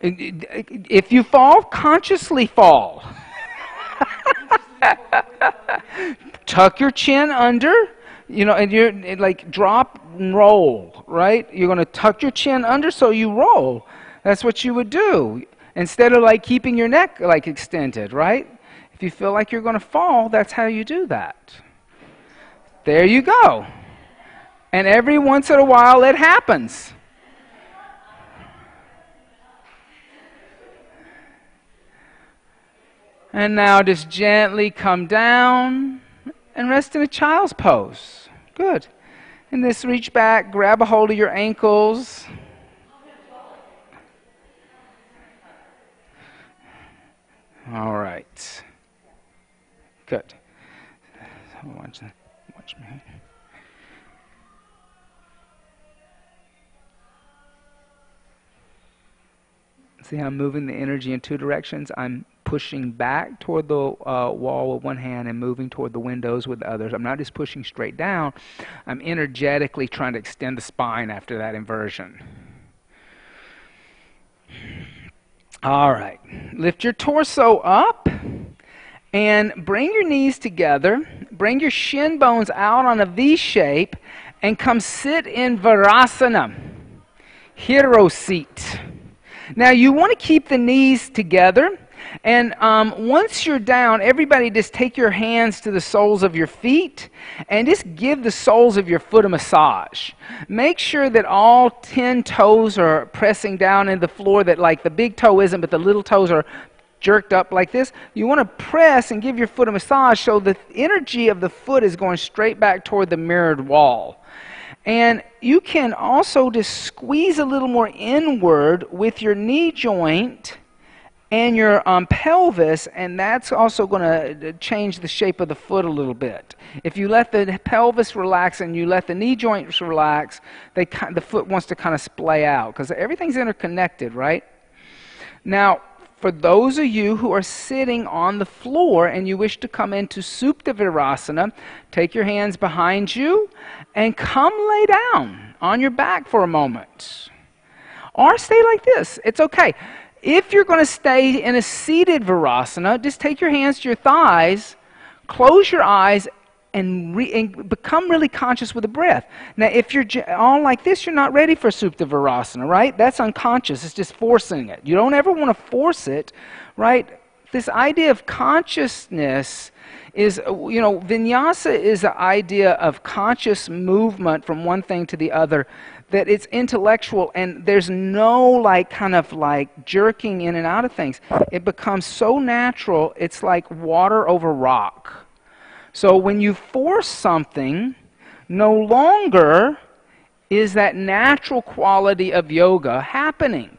If you fall, consciously fall. Tuck your chin under, and you're like drop and roll, right? You're going to tuck your chin under so you roll. That's what you would do. Instead of like keeping your neck like extended, right? If you feel like you're going to fall, that's how you do that. There you go. And every once in a while it happens. And now just gently come down and rest in a child's pose. Good. And just reach back, grab a hold of your ankles. All right. Good. Watch me. See how I'm moving the energy in two directions? I'm pushing back toward the wall with one hand and moving toward the windows with the others. I'm not just pushing straight down. I'm energetically trying to extend the spine after that inversion. All right. Lift your torso up and bring your knees together. Bring your shin bones out on a V shape and come sit in Virasana, hero seat. Now you want to keep the knees together, and once you're down, everybody just take your hands to the soles of your feet and just give the soles of your foot a massage. Make sure that all 10 toes are pressing down in the floor, that like the big toe isn't, but the little toes are jerked up like this. You want to press and give your foot a massage so the energy of the foot is going straight back toward the mirrored wall. And you can also just squeeze a little more inward with your knee joint and your pelvis, and that's also going to change the shape of the foot a little bit. If you let the pelvis relax and you let the knee joints relax, the foot wants to kind of splay out because everything's interconnected, right? Now, for those of you who are sitting on the floor and you wish to come into Supta Virasana, take your hands behind you and come lay down on your back for a moment. Or stay like this. It's okay. If you're going to stay in a seated Virasana, just take your hands to your thighs, close your eyes, and become really conscious with the breath. Now, if you're all like this, you're not ready for Supta Virasana, right? That's unconscious. It's just forcing it. You don't ever want to force it, right? This idea of consciousness is, vinyasa is the idea of conscious movement from one thing to the other, that it's intellectual and there's no kind of jerking in and out of things. It becomes so natural, it's like water over rock. So when you force something, no longer is that natural quality of yoga happening.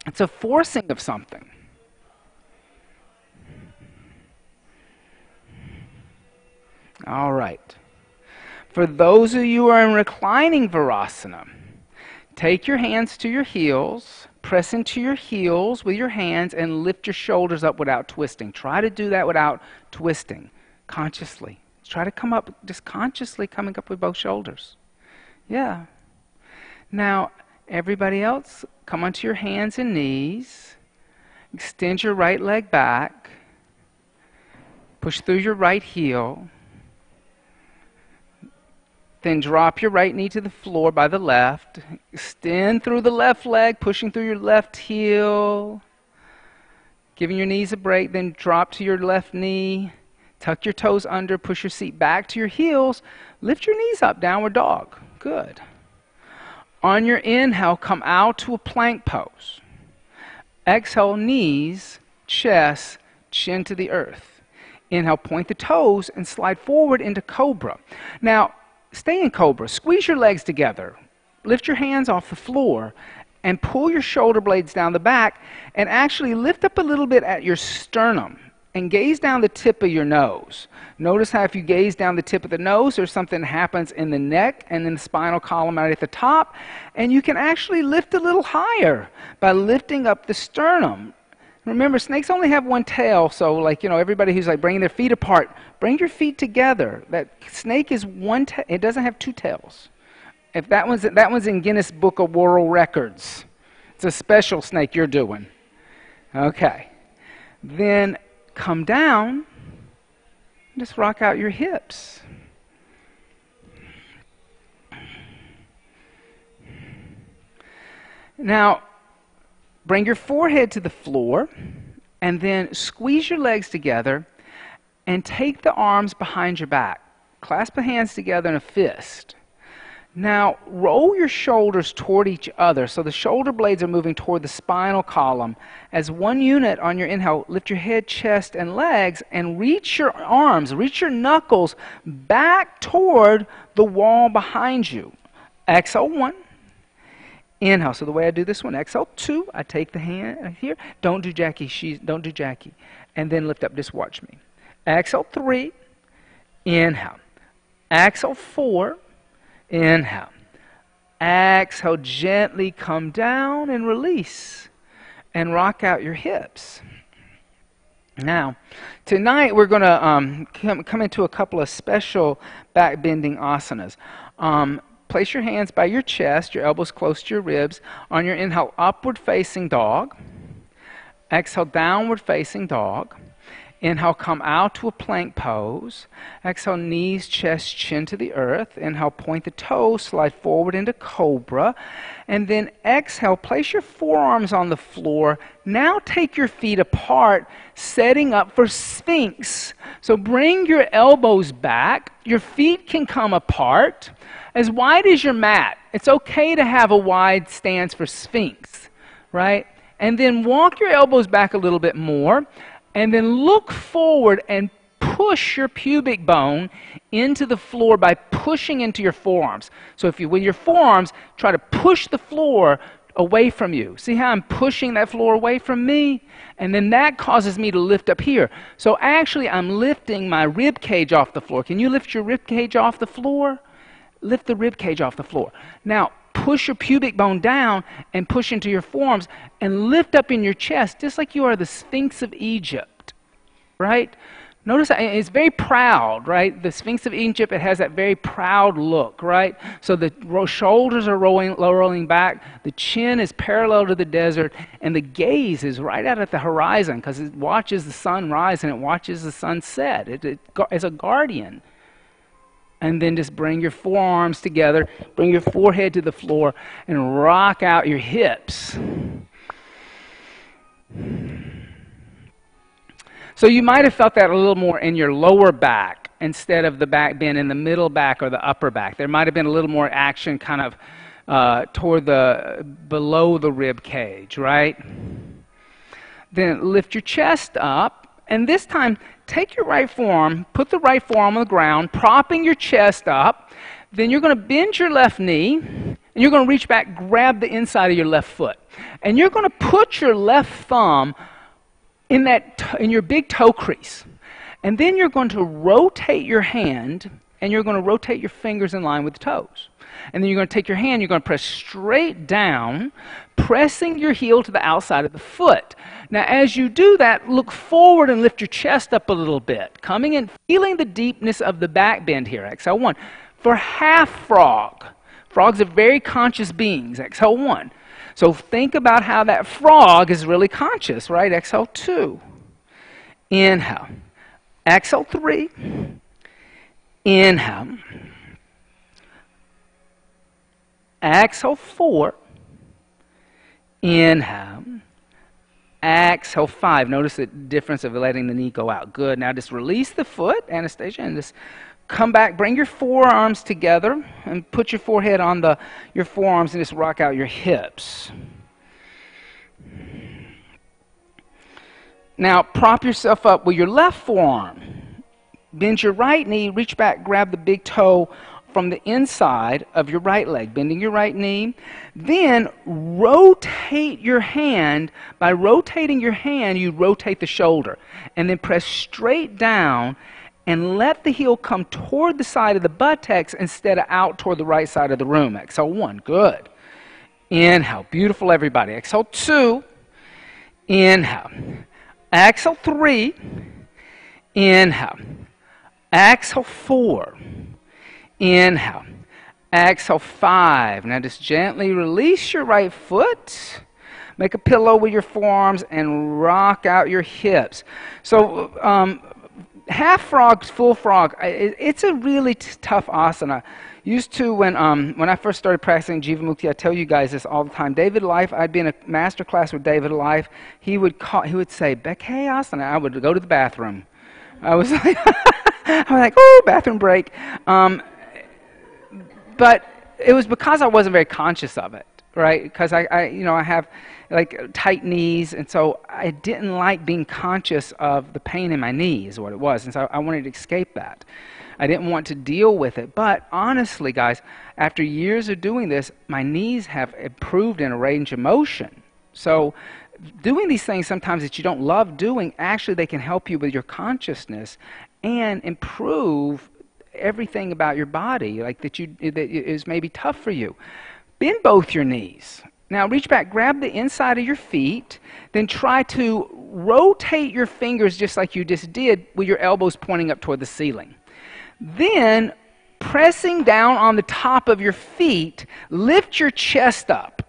It's a forcing of something. All right. For those of you who are in reclining Virasana, take your hands to your heels, press into your heels with your hands, and lift your shoulders up without twisting. Try to do that without twisting, consciously. Try to come up, just consciously coming up with both shoulders. Yeah. Now, everybody else, come onto your hands and knees. Extend your right leg back. Push through your right heel. Then drop your right knee to the floor by the left. Extend through the left leg, pushing through your left heel. Giving your knees a break, then drop to your left knee. Tuck your toes under, push your seat back to your heels. Lift your knees up, downward dog. Good. On your inhale, come out to a plank pose. Exhale, knees, chest, chin to the earth. Inhale, point the toes and slide forward into cobra. Now, stay in cobra. Squeeze your legs together. Lift your hands off the floor and pull your shoulder blades down the back and actually lift up a little bit at your sternum and gaze down the tip of your nose. Notice how if you gaze down the tip of the nose, there's something that happens in the neck and in the spinal column right at the top, and you can actually lift a little higher by lifting up the sternum. Remember, snakes only have one tail, so like, everybody who's like bringing their feet apart, bring your feet together. That snake is one tail. It doesn't have two tails. If that one's in Guinness Book of World Records. It's a special snake you're doing. Okay. Then come down. Just rock out your hips. Now, bring your forehead to the floor, and then squeeze your legs together and take the arms behind your back. Clasp the hands together in a fist. Now, roll your shoulders toward each other so the shoulder blades are moving toward the spinal column. As one unit on your inhale, lift your head, chest, and legs, and reach your arms, reach your knuckles back toward the wall behind you. Exhale, 1. Inhale. So the way I do this one, exhale, 2. I take the hand here. Don't do Jackie. Don't do Jackie. And then lift up. Just watch me. Exhale, 3. Inhale. Exhale, 4. Inhale. Exhale, gently come down and release. And rock out your hips. Now, tonight we're going to come into a couple of special back bending asanas. Place your hands by your chest, your elbows close to your ribs. On your inhale, upward facing dog. Exhale, downward facing dog. Inhale, come out to a plank pose. Exhale, knees, chest, chin to the earth. Inhale, point the toes, slide forward into cobra. And then exhale, place your forearms on the floor. Now take your feet apart, setting up for Sphinx. So bring your elbows back. Your feet can come apart as wide as your mat. It's okay to have a wide stance for Sphinx, right? And then walk your elbows back a little bit more. And then look forward and push your pubic bone into the floor by pushing into your forearms. So if you, with your forearms, try to push the floor away from you. See how I'm pushing that floor away from me? And then that causes me to lift up here. So actually I'm lifting my rib cage off the floor. Can you lift your rib cage off the floor? Lift the rib cage off the floor. Now, push your pubic bone down and push into your forearms and lift up in your chest just like you are the Sphinx of Egypt, right? Notice it's very proud, right? The Sphinx of Egypt, it has that very proud look, right? So the shoulders are rolling back, the chin is parallel to the desert, and the gaze is right out at the horizon because it watches the sun rise and it watches the sun set. It's a guardian. And then just bring your forearms together, bring your forehead to the floor, and rock out your hips. So you might have felt that a little more in your lower back instead of the back bend in the middle back or the upper back. There might have been a little more action kind of toward below the rib cage, right? Then lift your chest up. And this time, take your right forearm, put the right forearm on the ground, propping your chest up. Then you're going to bend your left knee, and you're going to reach back, grab the inside of your left foot. And you're going to put your left thumb in your big toe crease. And then you're going to rotate your hand, and you're going to rotate your fingers in line with the toes. And then you're going to take your hand, you're going to press straight down, pressing your heel to the outside of the foot. Now, as you do that, look forward and lift your chest up a little bit, coming in, feeling the deepness of the back bend here. Exhale, 1. For half frog, frogs are very conscious beings. Exhale, 1. So think about how that frog is really conscious, right? Exhale, 2. Inhale. Exhale, 3. Inhale. Exhale, 4. Inhale. Exhale, 5. Notice the difference of letting the knee go out. Good. Now just release the foot, Anastasia, and just come back. Bring your forearms together and put your forehead on your forearms and just rock out your hips. Now prop yourself up with your left forearm. Bend your right knee, reach back, grab the big toe from the inside of your right leg, bending your right knee. Then rotate your hand. By rotating your hand, you rotate the shoulder. And then press straight down and let the heel come toward the side of the buttocks instead of out toward the right side of the room. Exhale 1, good. Inhale, beautiful everybody. Exhale 2, inhale. Exhale 3, inhale. Exhale 4, inhale. Exhale 5. Now just gently release your right foot. Make a pillow with your forearms and rock out your hips. So half frog, full frog, it's a really tough asana. Used to, when I first started practicing Jivamukti, I tell you guys this all the time. David Life, I'd be in a master class with David Life. He would say, Bekke asana. I would go to the bathroom. I was like, oh, bathroom break. But it was because I wasn't very conscious of it, right? Because I have like tight knees, and so I didn't like being conscious of the pain in my knee is what it was, and so I wanted to escape that. I didn't want to deal with it. But honestly, guys, after years of doing this, my knees have improved in a range of motion. So doing these things sometimes that you don't love doing, actually they can help you with your consciousness and improve everything about your body, like that is maybe tough for you. Bend both your knees. Now reach back, grab the inside of your feet, then try to rotate your fingers just like you just did with your elbows pointing up toward the ceiling. Then, pressing down on the top of your feet, lift your chest up.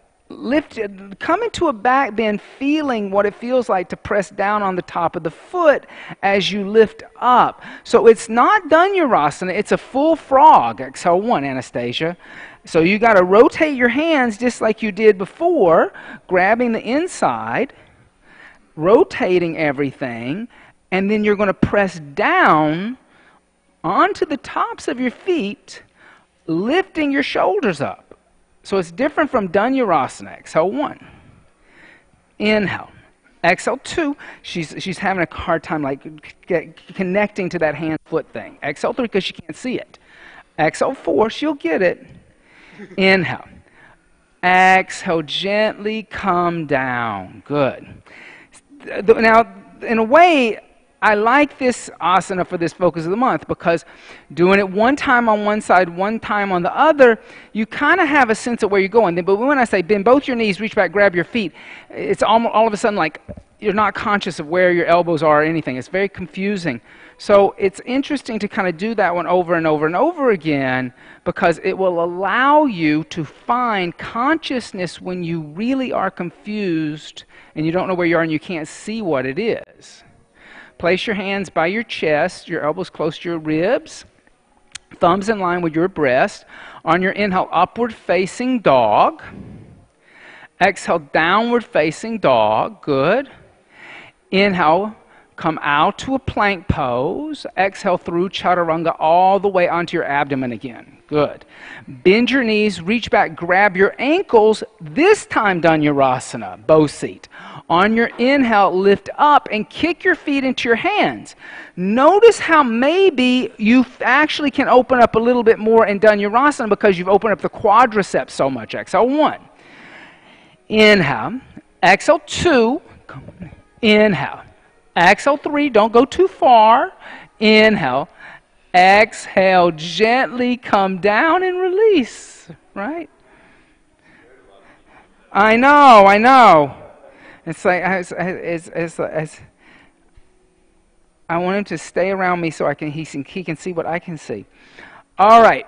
Come into a back bend, feeling what it feels like to press down on the top of the foot as you lift up. So it's not Dhanurasana, it's a full frog. Exhale 1, Anastasia. So you got to rotate your hands just like you did before, grabbing the inside, rotating everything, and then you're going to press down onto the tops of your feet, lifting your shoulders up. So it's different from Dhanurasana. Exhale 1. Inhale. Exhale 2. She's having a hard time like connecting to that hand-foot thing. Exhale 3 because she can't see it. Exhale 4. She'll get it. Inhale. Exhale. Gently come down. Good. Now, in a way, I like this asana for this focus of the month because doing it one time on one side, one time on the other, you kind of have a sense of where you're going. But when I say bend both your knees, reach back, grab your feet, it's all of a sudden like you're not conscious of where your elbows are or anything. It's very confusing. So it's interesting to kind of do that one over and over and over again because it will allow you to find consciousness when you really are confused and you don't know where you are and you can't see what it is. Place your hands by your chest, your elbows close to your ribs, thumbs in line with your breast. On your inhale, upward facing dog. Exhale, downward facing dog. Good. Inhale, come out to a plank pose. Exhale through chaturanga all the way onto your abdomen again. Good. Bend your knees, reach back, grab your ankles. This time Dhanurasana, bow seat. On your inhale, lift up and kick your feet into your hands. Notice how maybe you actually can open up a little bit more in Dhanurasana because you've opened up the quadriceps so much. Exhale 1. Inhale. Exhale 2. Inhale. Exhale 3. Don't go too far. Inhale. Exhale. Gently come down and release. Right? I know. It's like I want him to stay around me so he can see what I can see. All right.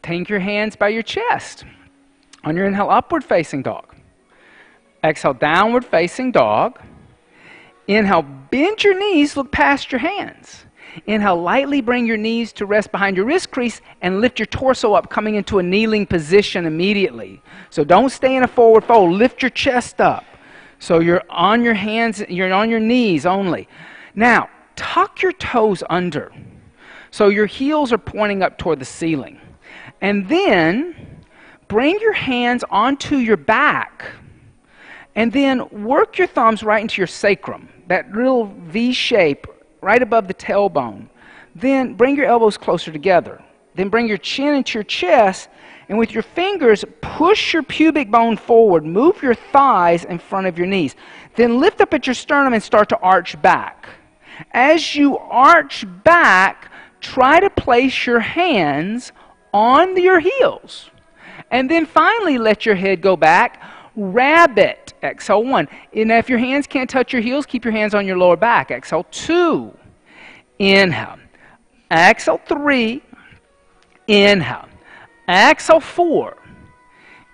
Take your hands by your chest. On your inhale, upward facing dog. Exhale, downward facing dog. Inhale, bend your knees, look past your hands. Inhale, lightly bring your knees to rest behind your wrist crease and lift your torso up, coming into a kneeling position immediately. So don't stay in a forward fold. Lift your chest up. So you're on your hands, you're on your knees only. Now, tuck your toes under. So your heels are pointing up toward the ceiling. And then bring your hands onto your back. And then work your thumbs right into your sacrum, that little V shape right above the tailbone. Then bring your elbows closer together. Then bring your chin into your chest, and with your fingers, push your pubic bone forward. Move your thighs in front of your knees. Then lift up at your sternum and start to arch back. As you arch back, try to place your hands on your heels. And then finally let your head go back. Rabbit, exhale 1. And if your hands can't touch your heels, keep your hands on your lower back. Exhale 2. Inhale. Exhale 3. Inhale. Exhale 4.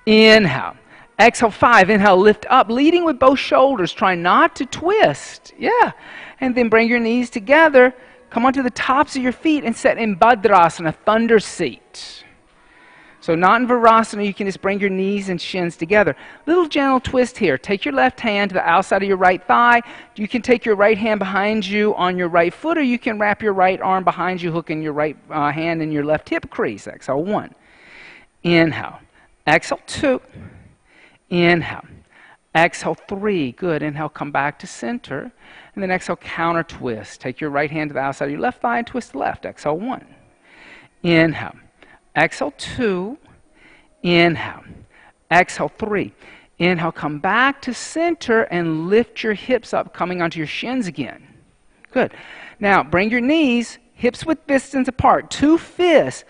Inhale. Exhale 5. Inhale, lift up, leading with both shoulders. Try not to twist. Yeah. And then bring your knees together. Come onto the tops of your feet and set in Bhadrasana, thunder seat. So not in Virasana, you can just bring your knees and shins together. Little gentle twist here. Take your left hand to the outside of your right thigh. You can take your right hand behind you on your right foot, or you can wrap your right arm behind you, hooking your right hand in your left hip crease. Exhale 1. Inhale. Exhale 2. Inhale. Exhale 3. Good. Inhale, come back to center. And then exhale, counter twist. Take your right hand to the outside of your left thigh and twist the left. Exhale 1. Inhale. Exhale 2. Inhale. Exhale 3. Inhale, come back to center and lift your hips up, coming onto your shins again. Good. Now, bring your knees, hips width distance apart, 2 fists.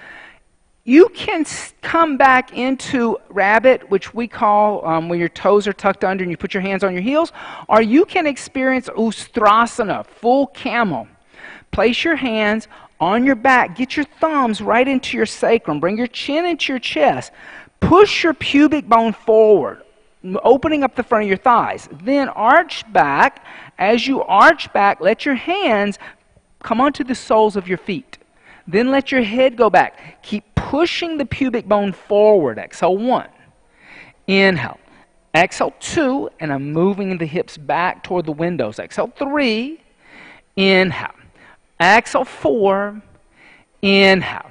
You can come back into rabbit, which we call when your toes are tucked under and you put your hands on your heels, or you can experience Ustrasana, full camel. Place your hands on your back. Get your thumbs right into your sacrum. Bring your chin into your chest. Push your pubic bone forward, opening up the front of your thighs. Then arch back. As you arch back, let your hands come onto the soles of your feet. Then let your head go back. Keep pushing the pubic bone forward. Exhale 1. Inhale. Exhale 2. And I'm moving the hips back toward the windows. Exhale 3. Inhale. Exhale 4. Inhale.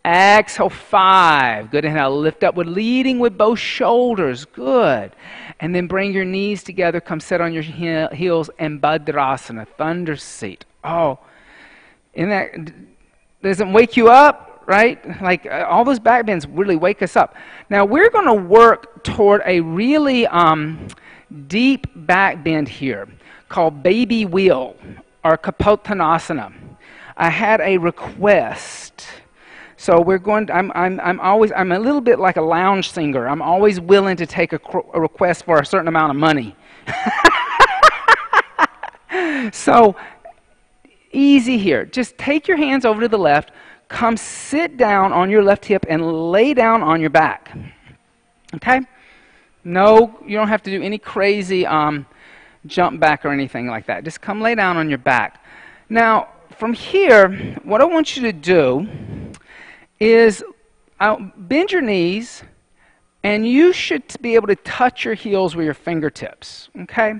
Exhale 5. Good. Inhale. Lift up with leading with both shoulders. Good. And then bring your knees together. Come sit on your heels and Bhadrasana, thunder seat. Oh, doesn't wake you up, right? Like all those back bends really wake us up. Now we're going to work toward a really deep back bend here called baby wheel or Kapottanasana. I had a request. So we're going to, I'm a little bit like a lounge singer. I'm always willing to take a request for a certain amount of money. So easy here. Just take your hands over to the left, come sit down on your left hip and lay down on your back. Okay? No, you don't have to do any crazy jump back or anything like that. Just come lay down on your back. Now, from here, what I want you to do is bend your knees, and you should be able to touch your heels with your fingertips. Okay?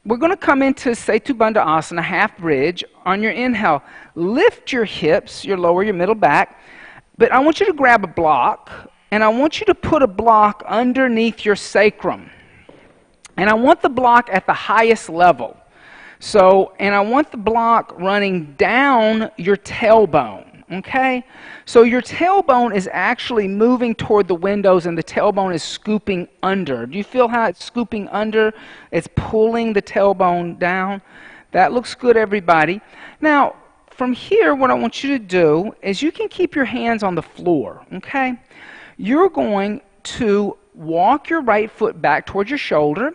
We're going to come into Setu Bandha Asana, half bridge. On your inhale, lift your hips, your lower, your middle back. But I want you to grab a block, and I want you to put a block underneath your sacrum. And I want the block at the highest level. And I want the block running down your tailbone. Okay? So your tailbone is actually moving toward the windows and the tailbone is scooping under. Do you feel how it's scooping under? It's pulling the tailbone down. That looks good, everybody. Now, from here, what I want you to do is you can keep your hands on the floor. Okay? You're going to walk your right foot back towards your shoulder,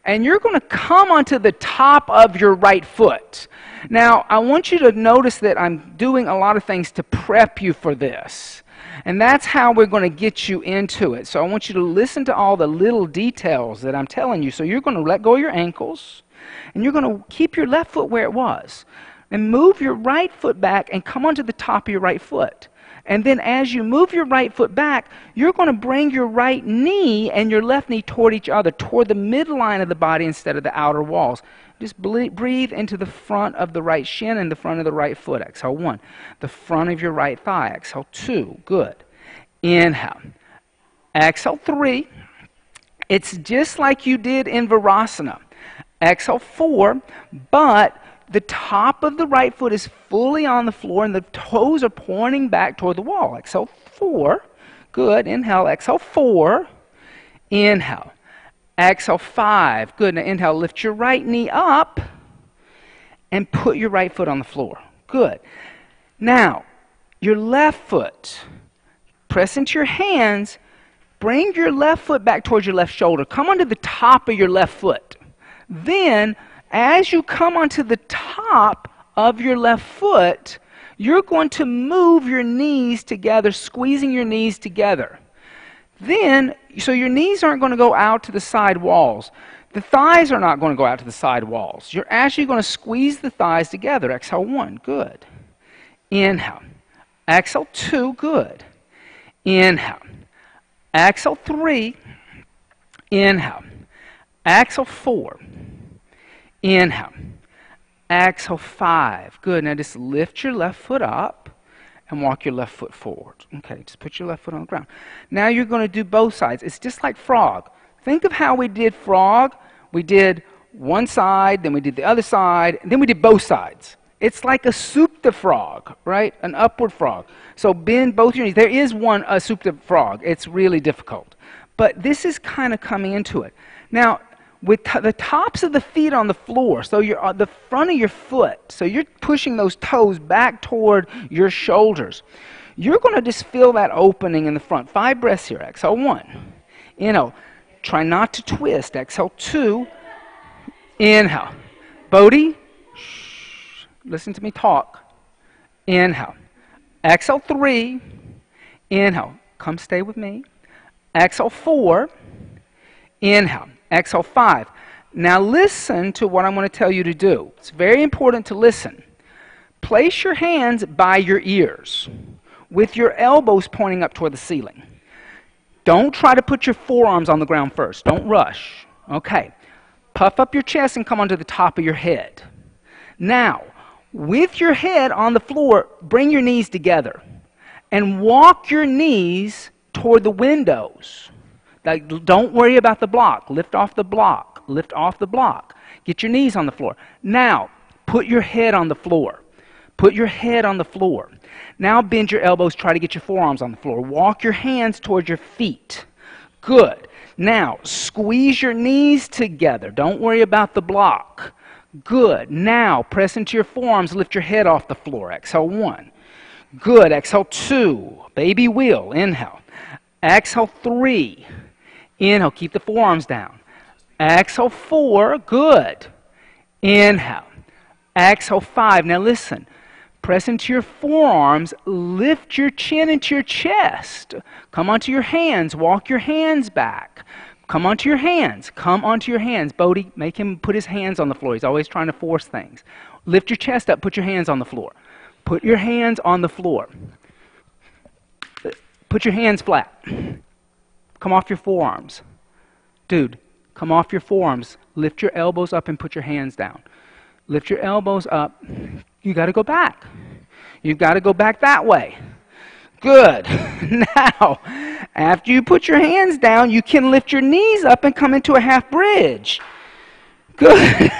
and you're going to come onto the top of your right foot. Now, I want you to notice that I'm doing a lot of things to prep you for this. And that's how we're going to get you into it. So I want you to listen to all the little details that I'm telling you. So you're going to let go of your ankles, and you're going to keep your left foot where it was. And move your right foot back and come onto the top of your right foot. And then as you move your right foot back, you're going to bring your right knee and your left knee toward each other, toward the midline of the body instead of the outer walls. Just breathe into the front of the right shin and the front of the right foot. Exhale 1. The front of your right thigh. Exhale 2. Good. Inhale. Exhale 3. It's just like you did in Virasana. Exhale 4. But the top of the right foot is fully on the floor and the toes are pointing back toward the wall. Exhale, 4. Good. Inhale. Exhale, 4. Inhale. Exhale, 5. Good. Now inhale, lift your right knee up and put your right foot on the floor. Good. Now, your left foot, press into your hands, bring your left foot back towards your left shoulder. Come onto the top of your left foot. Then, as you come onto the top of your left foot, you're going to move your knees together, squeezing your knees together. Then, so your knees aren't going to go out to the side walls. The thighs are not going to go out to the side walls. You're actually going to squeeze the thighs together. Exhale, 1. Good. Inhale. Exhale, 2. Good. Inhale. Exhale, 3. Inhale. Exhale, 4. Inhale. Exhale, 5. Good. Now just lift your left foot up and walk your left foot forward. Okay, just put your left foot on the ground. Now you're going to do both sides. It's just like frog. Think of how we did frog. We did one side, then we did the other side, and then we did both sides. It's like a supta frog, right? An upward frog. So bend both your knees. There is one, a supta frog. It's really difficult. But this is kind of coming into it. Now, with the tops of the feet on the floor, so you're on the front of your foot, so you're pushing those toes back toward your shoulders. You're going to just feel that opening in the front. 5 breaths here. Exhale, 1. Inhale. Try not to twist. Exhale, 2. Inhale. Bodhi, shh, listen to me talk. Inhale. Exhale, 3. Inhale. Come stay with me. Exhale, 4. Inhale. Exhale, 5. Now listen to what I'm going to tell you to do. It's very important to listen. Place your hands by your ears with your elbows pointing up toward the ceiling. Don't try to put your forearms on the ground first. Don't rush. Okay. Puff up your chest and come onto the top of your head. Now, with your head on the floor, bring your knees together and walk your knees toward the windows. Like, don't worry about the block. Lift off the block. Lift off the block. Get your knees on the floor. Now, put your head on the floor. Put your head on the floor. Now bend your elbows. Try to get your forearms on the floor. Walk your hands towards your feet. Good. Now, squeeze your knees together. Don't worry about the block. Good. Now, press into your forearms. Lift your head off the floor. Exhale, 1. Good. Exhale, 2. Baby wheel. Inhale. Exhale, 3. Inhale. Keep the forearms down. Exhale, 4. Good. Inhale. Exhale, 5. Now listen. Press into your forearms. Lift your chin into your chest. Come onto your hands. Walk your hands back. Come onto your hands. Come onto your hands. Bodhi, make him put his hands on the floor. He's always trying to force things. Lift your chest up. Put your hands on the floor. Put your hands on the floor. Put your hands flat. Come off your forearms. Dude, come off your forearms. Lift your elbows up and put your hands down. Lift your elbows up. You got to go back. You've got to go back that way. Good. Now, after you put your hands down, you can lift your knees up and come into a half bridge. Good.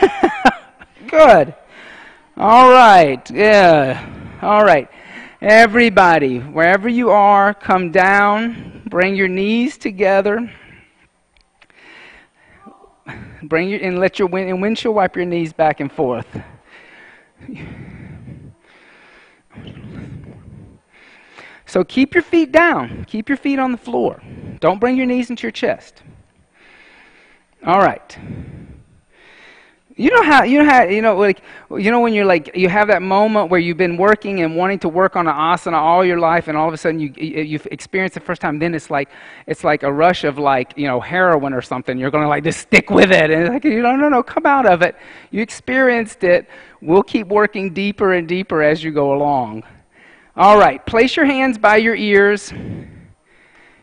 Good. All right. Yeah. All right. Everybody, wherever you are, come down. Bring your knees together. Bring your and let your windshield wipe your knees back and forth. So keep your feet down. Keep your feet on the floor. Don't bring your knees into your chest. All right. You know when you're like, you have that moment where you've been working and wanting to work on an asana all your life, and all of a sudden you've experienced it the first time. Then it's like a rush of heroin or something. You're going to like just stick with it, and it's like no, come out of it. You experienced it. We'll keep working deeper and deeper as you go along. All right, place your hands by your ears.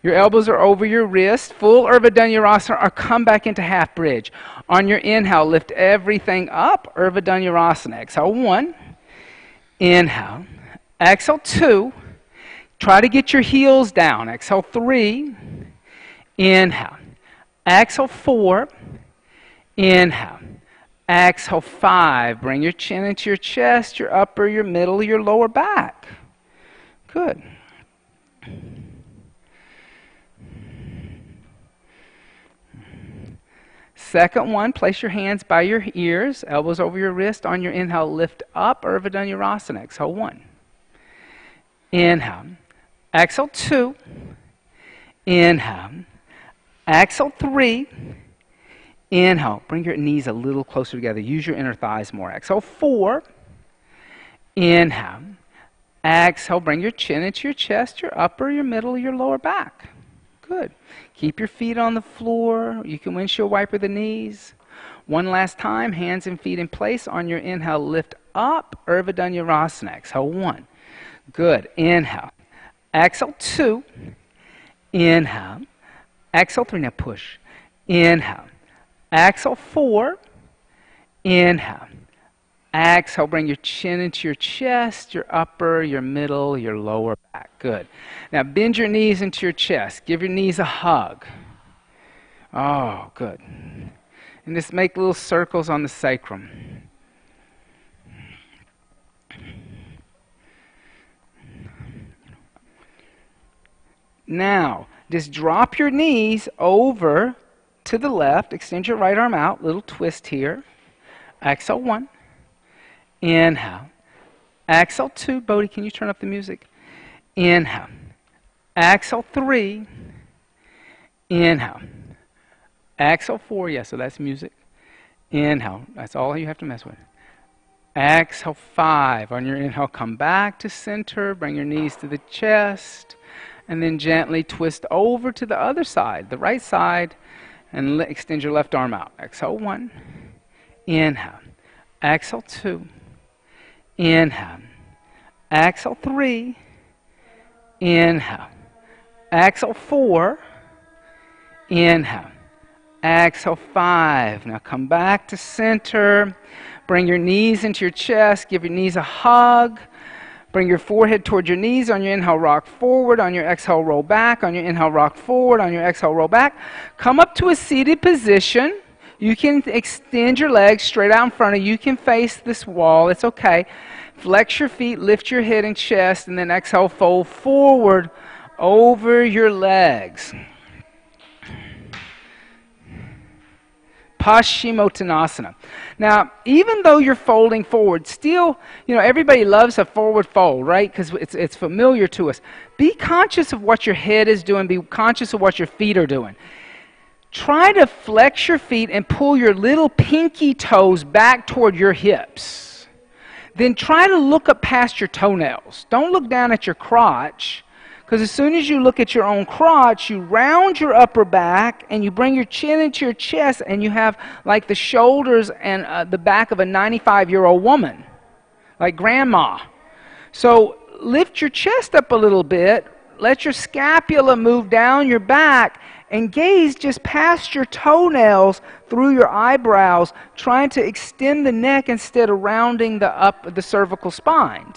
Your elbows are over your wrist. Full Urdhva Dhanurasana, or come back into half bridge. On your inhale, lift everything up. Urdhva Dhanurasana. Exhale, 1. Inhale. Exhale, 2. Try to get your heels down. Exhale, 3. Inhale. Exhale, 4. Inhale. Exhale, 5. Bring your chin into your chest, your upper, your middle, your lower back. Good. Second one, place your hands by your ears, elbows over your wrist. On your inhale, lift up, Urdhva Dhanurasana. Exhale, 1. Inhale. Exhale, 2. Inhale. Exhale, 3. Inhale. Bring your knees a little closer together. Use your inner thighs more. Exhale, 4. Inhale. Exhale. Bring your chin into your chest, your upper, your middle, your lower back. Good. Keep your feet on the floor. You can windshield wiper the knees. One last time, hands and feet in place. On your inhale, lift up, Urdhva Dhanurasana. Exhale, 1. Good. Inhale. Exhale, 2. Inhale. Exhale, 3. Now push. Inhale. Exhale, 4. Inhale. Exhale, bring your chin into your chest, your upper, your middle, your lower back. Good. Now bend your knees into your chest. Give your knees a hug. Oh, good. And just make little circles on the sacrum. Now, just drop your knees over to the left. Extend your right arm out. Little twist here. Exhale, 1. Inhale. Exhale, 2. Bodhi, can you turn up the music? Inhale. Exhale, 3. Inhale. Exhale, 4. Yeah, so that's music. Inhale. That's all you have to mess with. Exhale, 5. On your inhale, come back to center. Bring your knees to the chest. And then gently twist over to the other side, the right side, and extend your left arm out. Exhale, 1. Inhale. Exhale, 2. Inhale. Exhale, 3. Inhale. Exhale, 4. Inhale. Exhale, 5. Now come back to center. Bring your knees into your chest. Give your knees a hug. Bring your forehead toward your knees. On your inhale, rock forward. On your exhale, roll back. On your inhale, rock forward. On your exhale, roll back. Come up to a seated position. You can extend your legs straight out in front of you. You can face this wall. It's okay. Flex your feet, lift your head and chest, and then exhale, fold forward over your legs. Paschimottanasana. Now, even though you're folding forward, still, everybody loves a forward fold, right? Because it's familiar to us. Be conscious of what your head is doing. Be conscious of what your feet are doing. Try to flex your feet and pull your little pinky toes back toward your hips. Then try to look up past your toenails. Don't look down at your crotch, because as soon as you look at your own crotch, you round your upper back and you bring your chin into your chest, and you have like the shoulders and the back of a 95-year-old woman, like grandma. So lift your chest up a little bit, let your scapula move down your back, and gaze just past your toenails through your eyebrows, trying to extend the neck instead of rounding the cervical spine,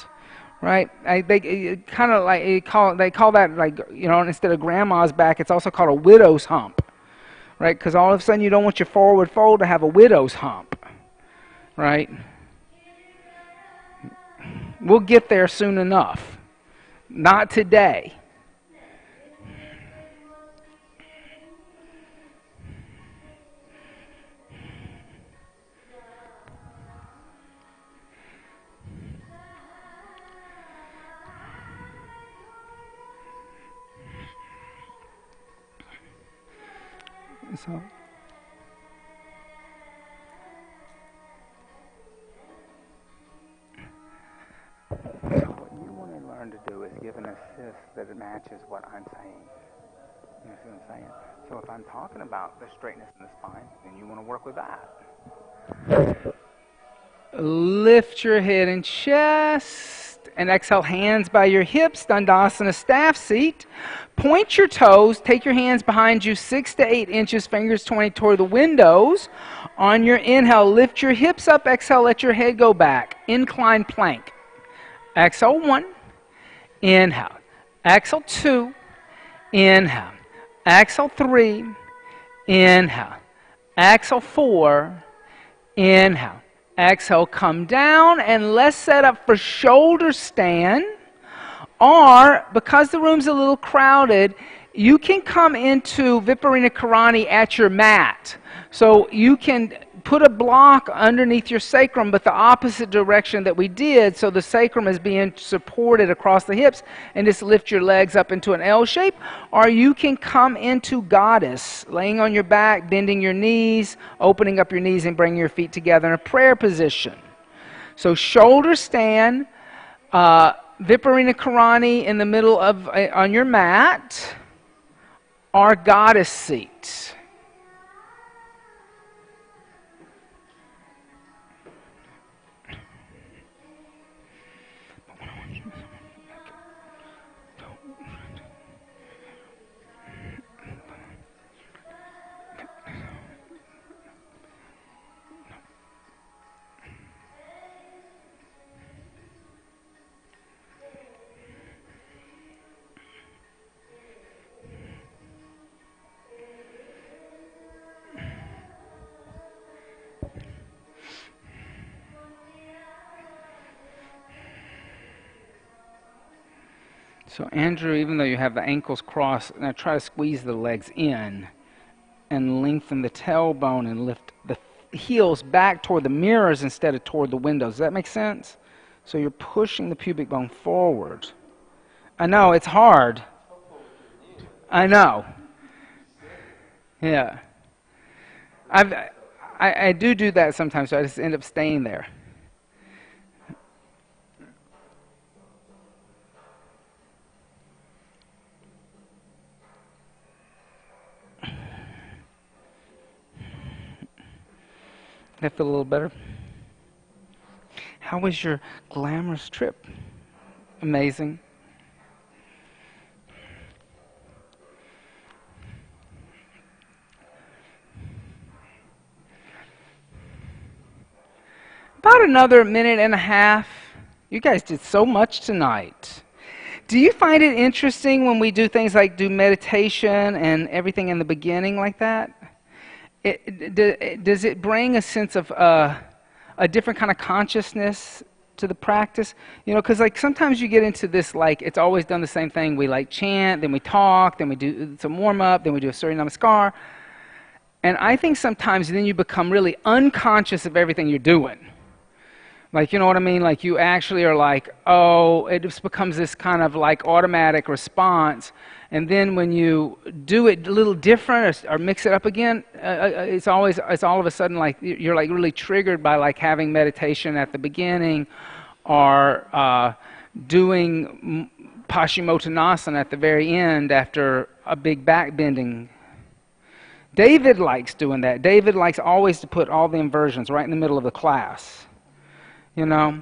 right? They call that, like, instead of grandma's back, it's also called a widow's hump, right? Because all of a sudden you don't want your forward fold to have a widow's hump, right? We'll get there soon enough. Not today. So, what you want to learn to do is give an assist that matches what I'm saying. You see what I'm saying? So if I'm talking about the straightness in the spine, then you want to work with that. Lift your head and chest, and exhale, hands by your hips, Dandasana staff seat. Point your toes, take your hands behind you 6 to 8 inches, fingers 20 toward the windows. On your inhale, lift your hips up, exhale, let your head go back. Incline plank. Exhale, 1. Inhale. Exhale, 2. Inhale. Exhale, 3. Inhale. Exhale, 4. Inhale. Exhale, come down, and let's set up for shoulder stand. Or, because the room's a little crowded, you can come into Viparita Karani at your mat. So you can put a block underneath your sacrum, but the opposite direction that we did, so the sacrum is being supported across the hips, and just lift your legs up into an L shape. Or you can come into Goddess, laying on your back, bending your knees, opening up your knees, and bringing your feet together in a prayer position. So shoulder stand, Viparita Karani in the middle of on your mat, or Goddess seat. So Andrew, even though you have the ankles crossed, now try to squeeze the legs in and lengthen the tailbone and lift the heels back toward the mirrors instead of toward the windows. Does that make sense? So you're pushing the pubic bone forward. I know, it's hard. I know. Yeah. I do that sometimes, so I just end up staying there. That feel a little better? How was your glamorous trip? Amazing. About another minute and a half. You guys did so much tonight. Do you find it interesting when we do things like do meditation and everything in the beginning like that? Does it bring a sense of a different kind of consciousness to the practice? You know, because like sometimes you get into this, like it's always done the same thing. We like chant, then we talk, then we do some warm up, then we do a Surya Namaskar. And I think sometimes then you become really unconscious of everything you're doing. Like, you know what I mean? Like you actually are like, oh, it just becomes this kind of like automatic response. And then when you do it a little different or mix it up again, it's all of a sudden like you're like really triggered by like having meditation at the beginning or doing Paschimottanasana at the very end after a big backbending. David likes doing that. David likes always to put all the inversions right in the middle of the class. You know,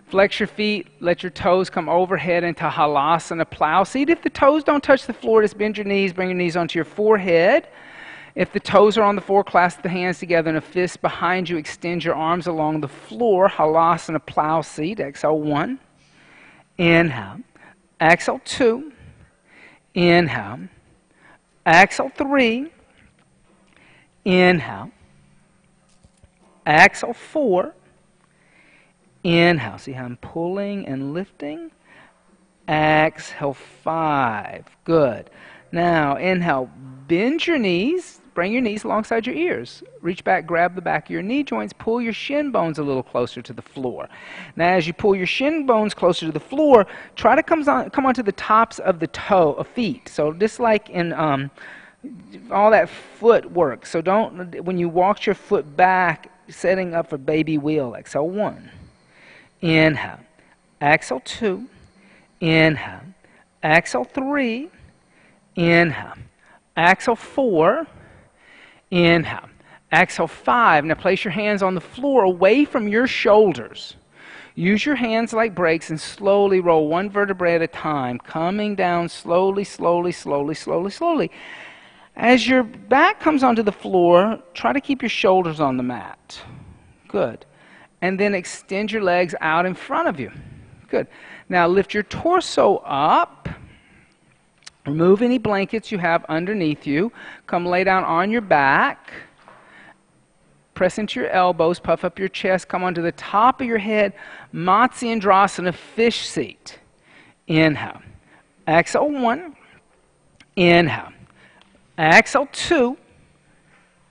flex your feet, let your toes come overhead into halasana plow seat. If the toes don't touch the floor, just bend your knees, bring your knees onto your forehead. If the toes are on the floor, clasp the hands together in a fist behind you, extend your arms along the floor, halasana plow seat. Exhale 1, inhale. Exhale 2, inhale. Exhale 3, inhale. Exhale 4, inhale. See how I'm pulling and lifting? Exhale 5. Good. Now inhale, bend your knees, bring your knees alongside your ears. Reach back, grab the back of your knee joints, pull your shin bones a little closer to the floor. Now as you pull your shin bones closer to the floor, try to come onto the tops of the feet. So just like in all that foot work. So don't, when you walk your foot back, setting up for baby wheel. Exhale 1. Inhale. Exhale 2. Inhale. Exhale 3. Inhale. Exhale 4. Inhale. Exhale 5. Now place your hands on the floor away from your shoulders. Use your hands like brakes and slowly roll one vertebrae at a time, coming down slowly, slowly, slowly, slowly, slowly. As your back comes onto the floor, try to keep your shoulders on the mat. Good. And then extend your legs out in front of you. Good. Now lift your torso up. Remove any blankets you have underneath you. Come lay down on your back. Press into your elbows, puff up your chest, come onto the top of your head, Matsyendrasana, fish seat. Inhale. Exhale 1. Inhale. Exhale 2.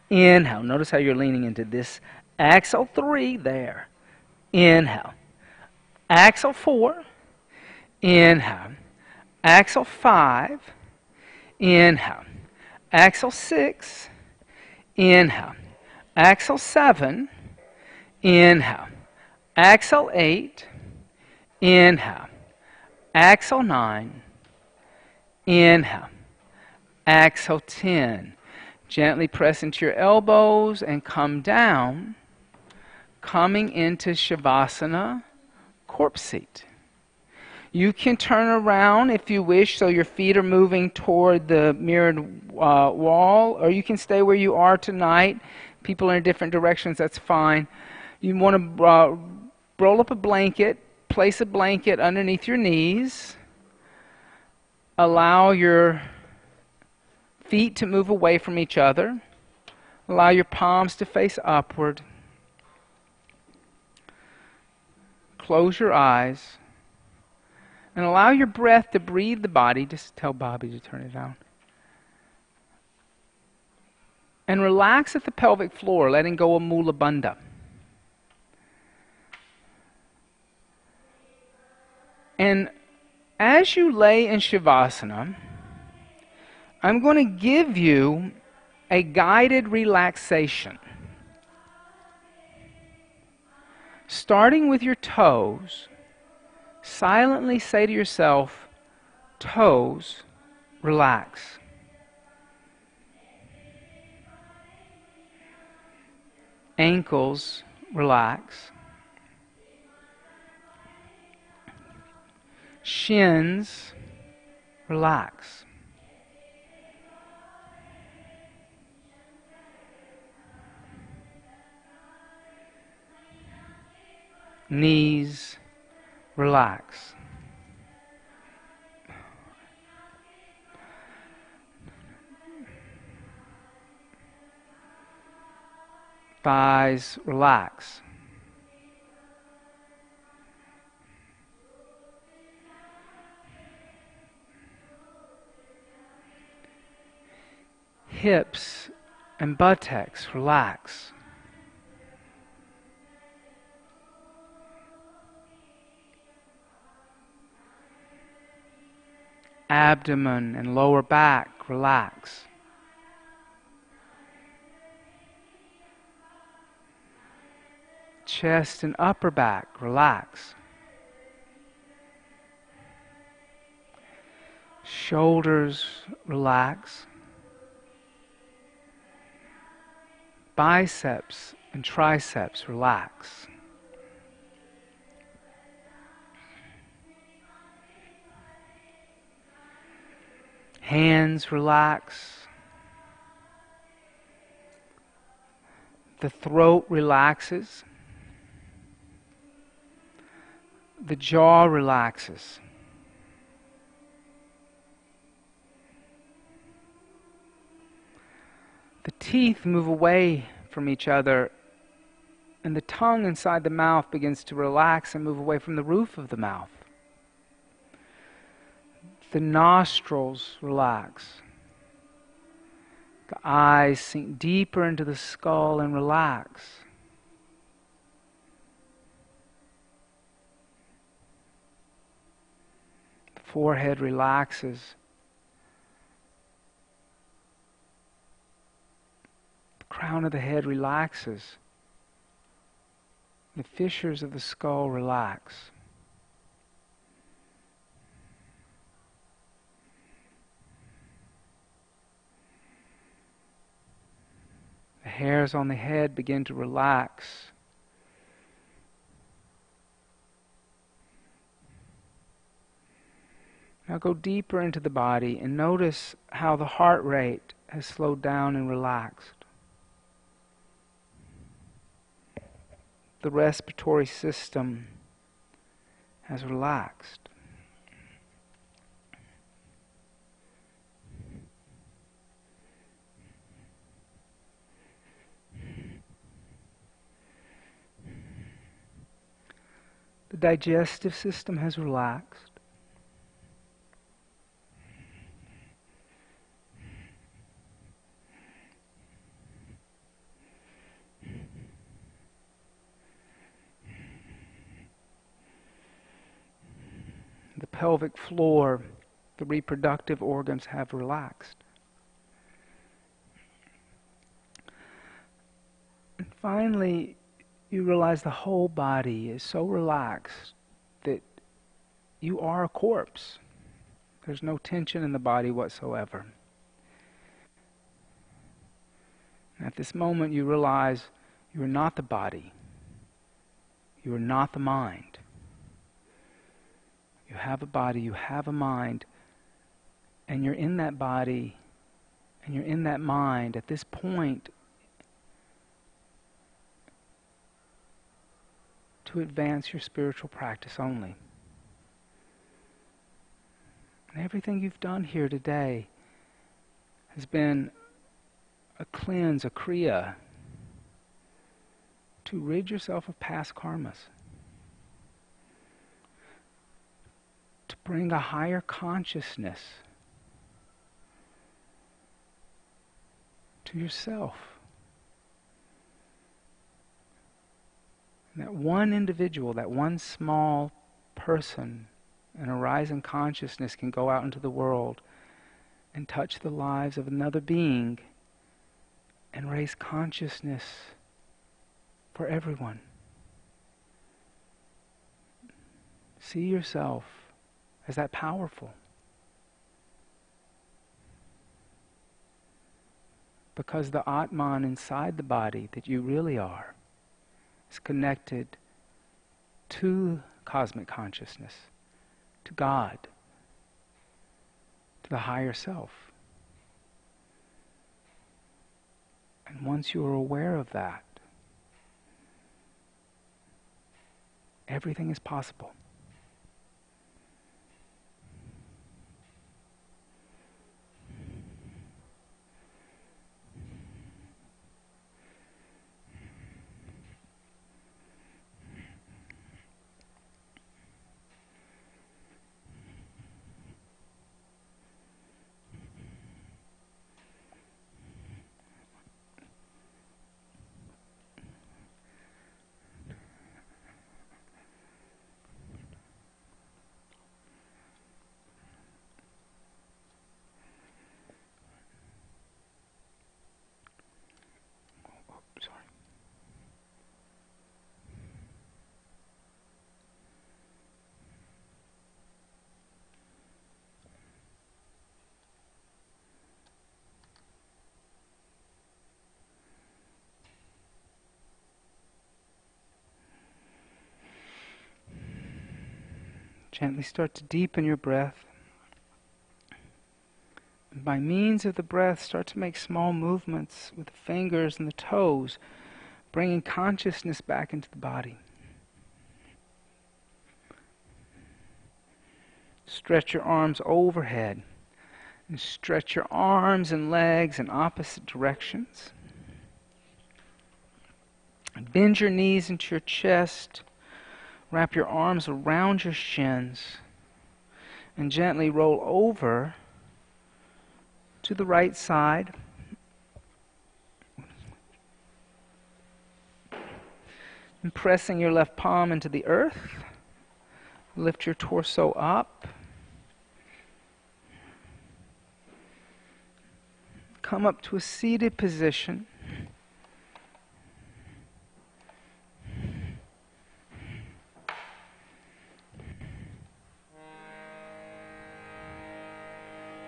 Inhale. Notice how you're leaning into this. Exhale 3. There. Inhale. Exhale 4. Inhale. Exhale 5. Inhale. Exhale 6. Inhale. Exhale 7. Inhale. Exhale 8. Inhale. Exhale 9. Inhale. Exhale 10. Gently press into your elbows and come down, coming into Shavasana, corpse seat. You can turn around if you wish, so your feet are moving toward the mirrored wall, or you can stay where you are tonight. People are in different directions, that's fine. You want to roll up a blanket, place a blanket underneath your knees. Allow your feet to move away from each other. Allow your palms to face upward. Close your eyes. And allow your breath to breathe the body. Just tell Bobby to turn it down. And relax at the pelvic floor, letting go of Mula Bandha. And as you lay in Shavasana, I'm going to give you a guided relaxation. Starting with your toes, silently say to yourself, toes, relax. Ankles, relax. Shins, relax. Knees, relax. Thighs, relax. Hips and buttocks, relax. Abdomen and lower back, relax. Chest and upper back, relax. Shoulders, relax. Biceps and triceps, relax. Hands, relax. The throat relaxes. The jaw relaxes. The teeth move away from each other, and the tongue inside the mouth begins to relax and move away from the roof of the mouth. The nostrils relax. The eyes sink deeper into the skull and relax. The forehead relaxes. The crown of the head relaxes. The fissures of the skull relax. The hairs on the head begin to relax. Now go deeper into the body and notice how the heart rate has slowed down and relaxed. The respiratory system has relaxed. The digestive system has relaxed. The pelvic floor, the reproductive organs have relaxed. And finally, you realize the whole body is so relaxed that you are a corpse. There's no tension in the body whatsoever. And at this moment, you realize you are not the body. You are not the mind. You have a body, you have a mind, and you're in that body, and you're in that mind at this point to advance your spiritual practice only. And everything you've done here today has been a cleanse, a kriya, to rid yourself of past karmas. To bring a higher consciousness to yourself. And that one individual, that one small person, an arising consciousness can go out into the world and touch the lives of another being and raise consciousness for everyone. See yourself as that powerful. Because the Atman inside the body that you really are is connected to cosmic consciousness, to God, to the higher self. And once you are aware of that, everything is possible. Gently start to deepen your breath. And by means of the breath, start to make small movements with the fingers and the toes, bringing consciousness back into the body. Stretch your arms overhead and stretch your arms and legs in opposite directions. And bend your knees into your chest. Wrap your arms around your shins and gently roll over to the right side. And pressing your left palm into the earth, lift your torso up. Come up to a seated position.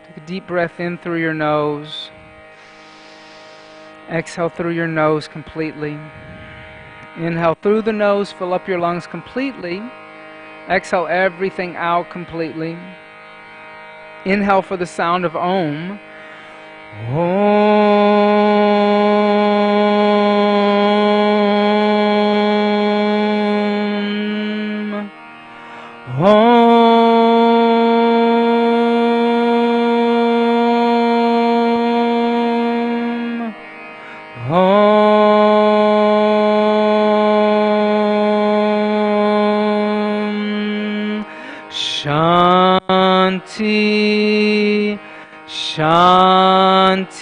Take a deep breath in through your nose. Exhale through your nose completely. Inhale through the nose, fill up your lungs completely. Exhale everything out completely. Inhale for the sound of Om. Om. Om. Om. Shanti, Shanti,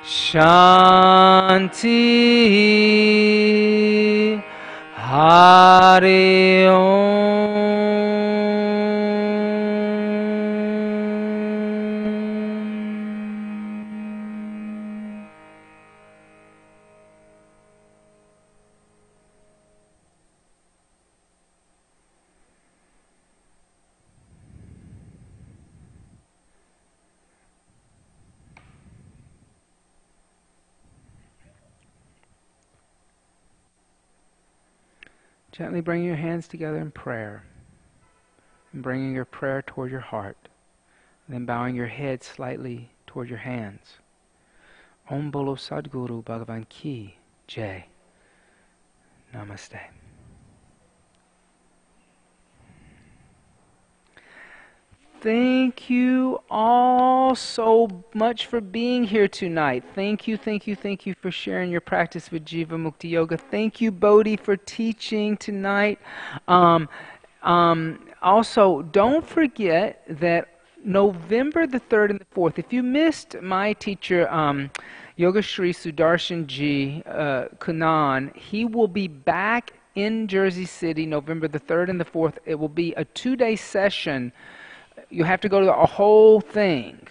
Shanti, Hare Om. Gently bring your hands together in prayer, and bringing your prayer toward your heart, and then bowing your head slightly toward your hands. Om Bolo Sadguru Bhagavan Ki Jai. Namaste. Thank you all so much for being here tonight. Thank you for sharing your practice with Jivamukti Yoga. Thank you, Bodhi, for teaching tonight. Also, don't forget that November the 3rd and the 4th, if you missed my teacher, Yoga Shri Sudarshan Ji Kunan, he will be back in Jersey City November the 3rd and the 4th. It will be a 2-day session. You have to go to the whole thing.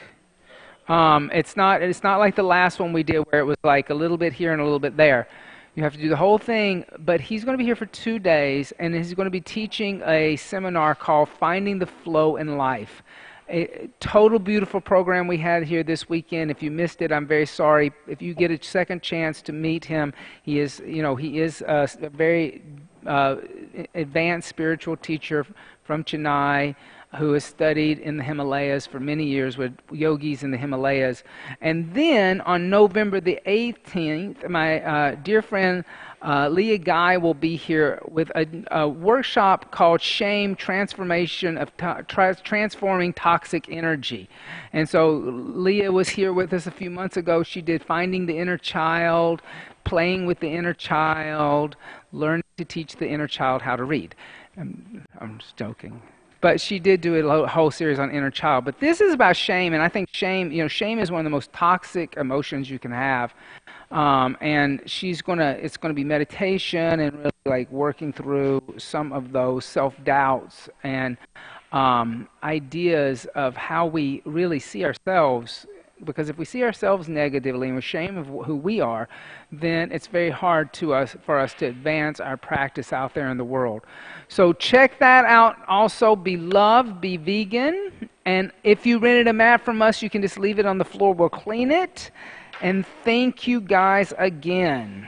It's not like the last one we did where it was like a little bit here and a little bit there. You have to do the whole thing, but he's going to be here for 2 days, and he's going to be teaching a seminar called Finding the Flow in Life. A total beautiful program we had here this weekend. If you missed it, I'm very sorry. If you get a second chance to meet him, he is a very advanced spiritual teacher from Chennai, who has studied in the Himalayas for many years with yogis in the Himalayas. And then on November the 18th, my dear friend Leah Guy will be here with a workshop called Shame, Transformation of Transforming Toxic Energy. And so Leah was here with us a few months ago. She did Finding the Inner Child, Playing with the Inner Child, Learning to Teach the Inner Child How to Read. I'm just joking. But she did do a whole series on inner child. But this is about shame, and I think shame is one of the most toxic emotions you can have. And it's gonna be meditation and really like working through some of those self-doubts and ideas of how we really see ourselves. Because if we see ourselves negatively and we're ashamed of who we are, then it's very hard for us to advance our practice out there in the world. So check that out. Also, be loved, be vegan. And if you rented a mat from us, you can just leave it on the floor. We'll clean it. And thank you guys again.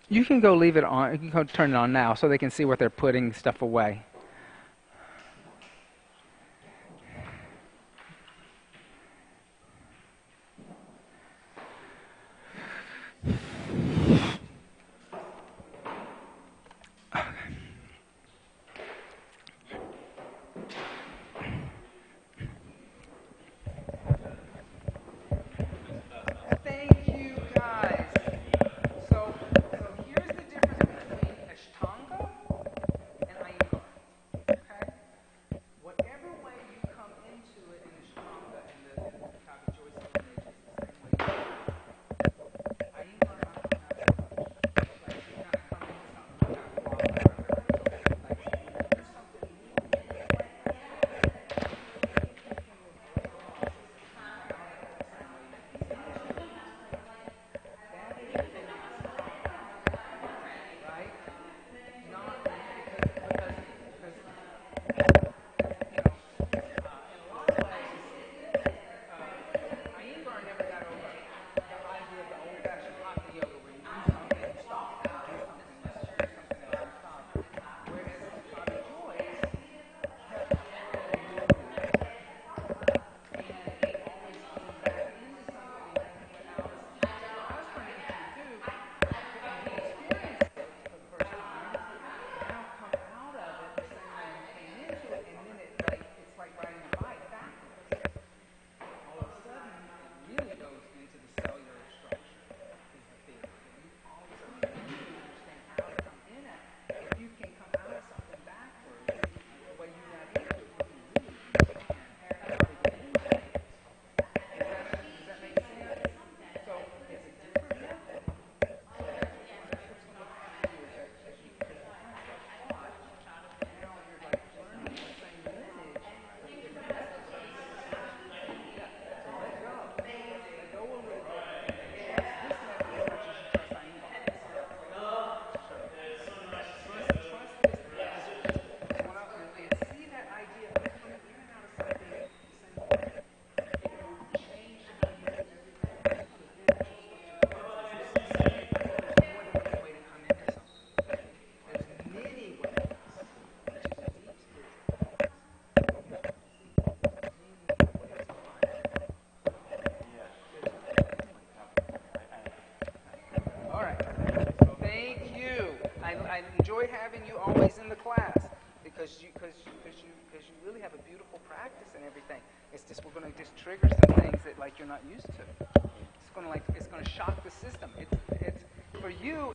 You can go leave it on. You can go turn it on now so they can see where they're putting stuff away. class because you really have a beautiful practice and everything. It's just we're going to just trigger some things that like you're not used to. It's going to shock the system. It's for you.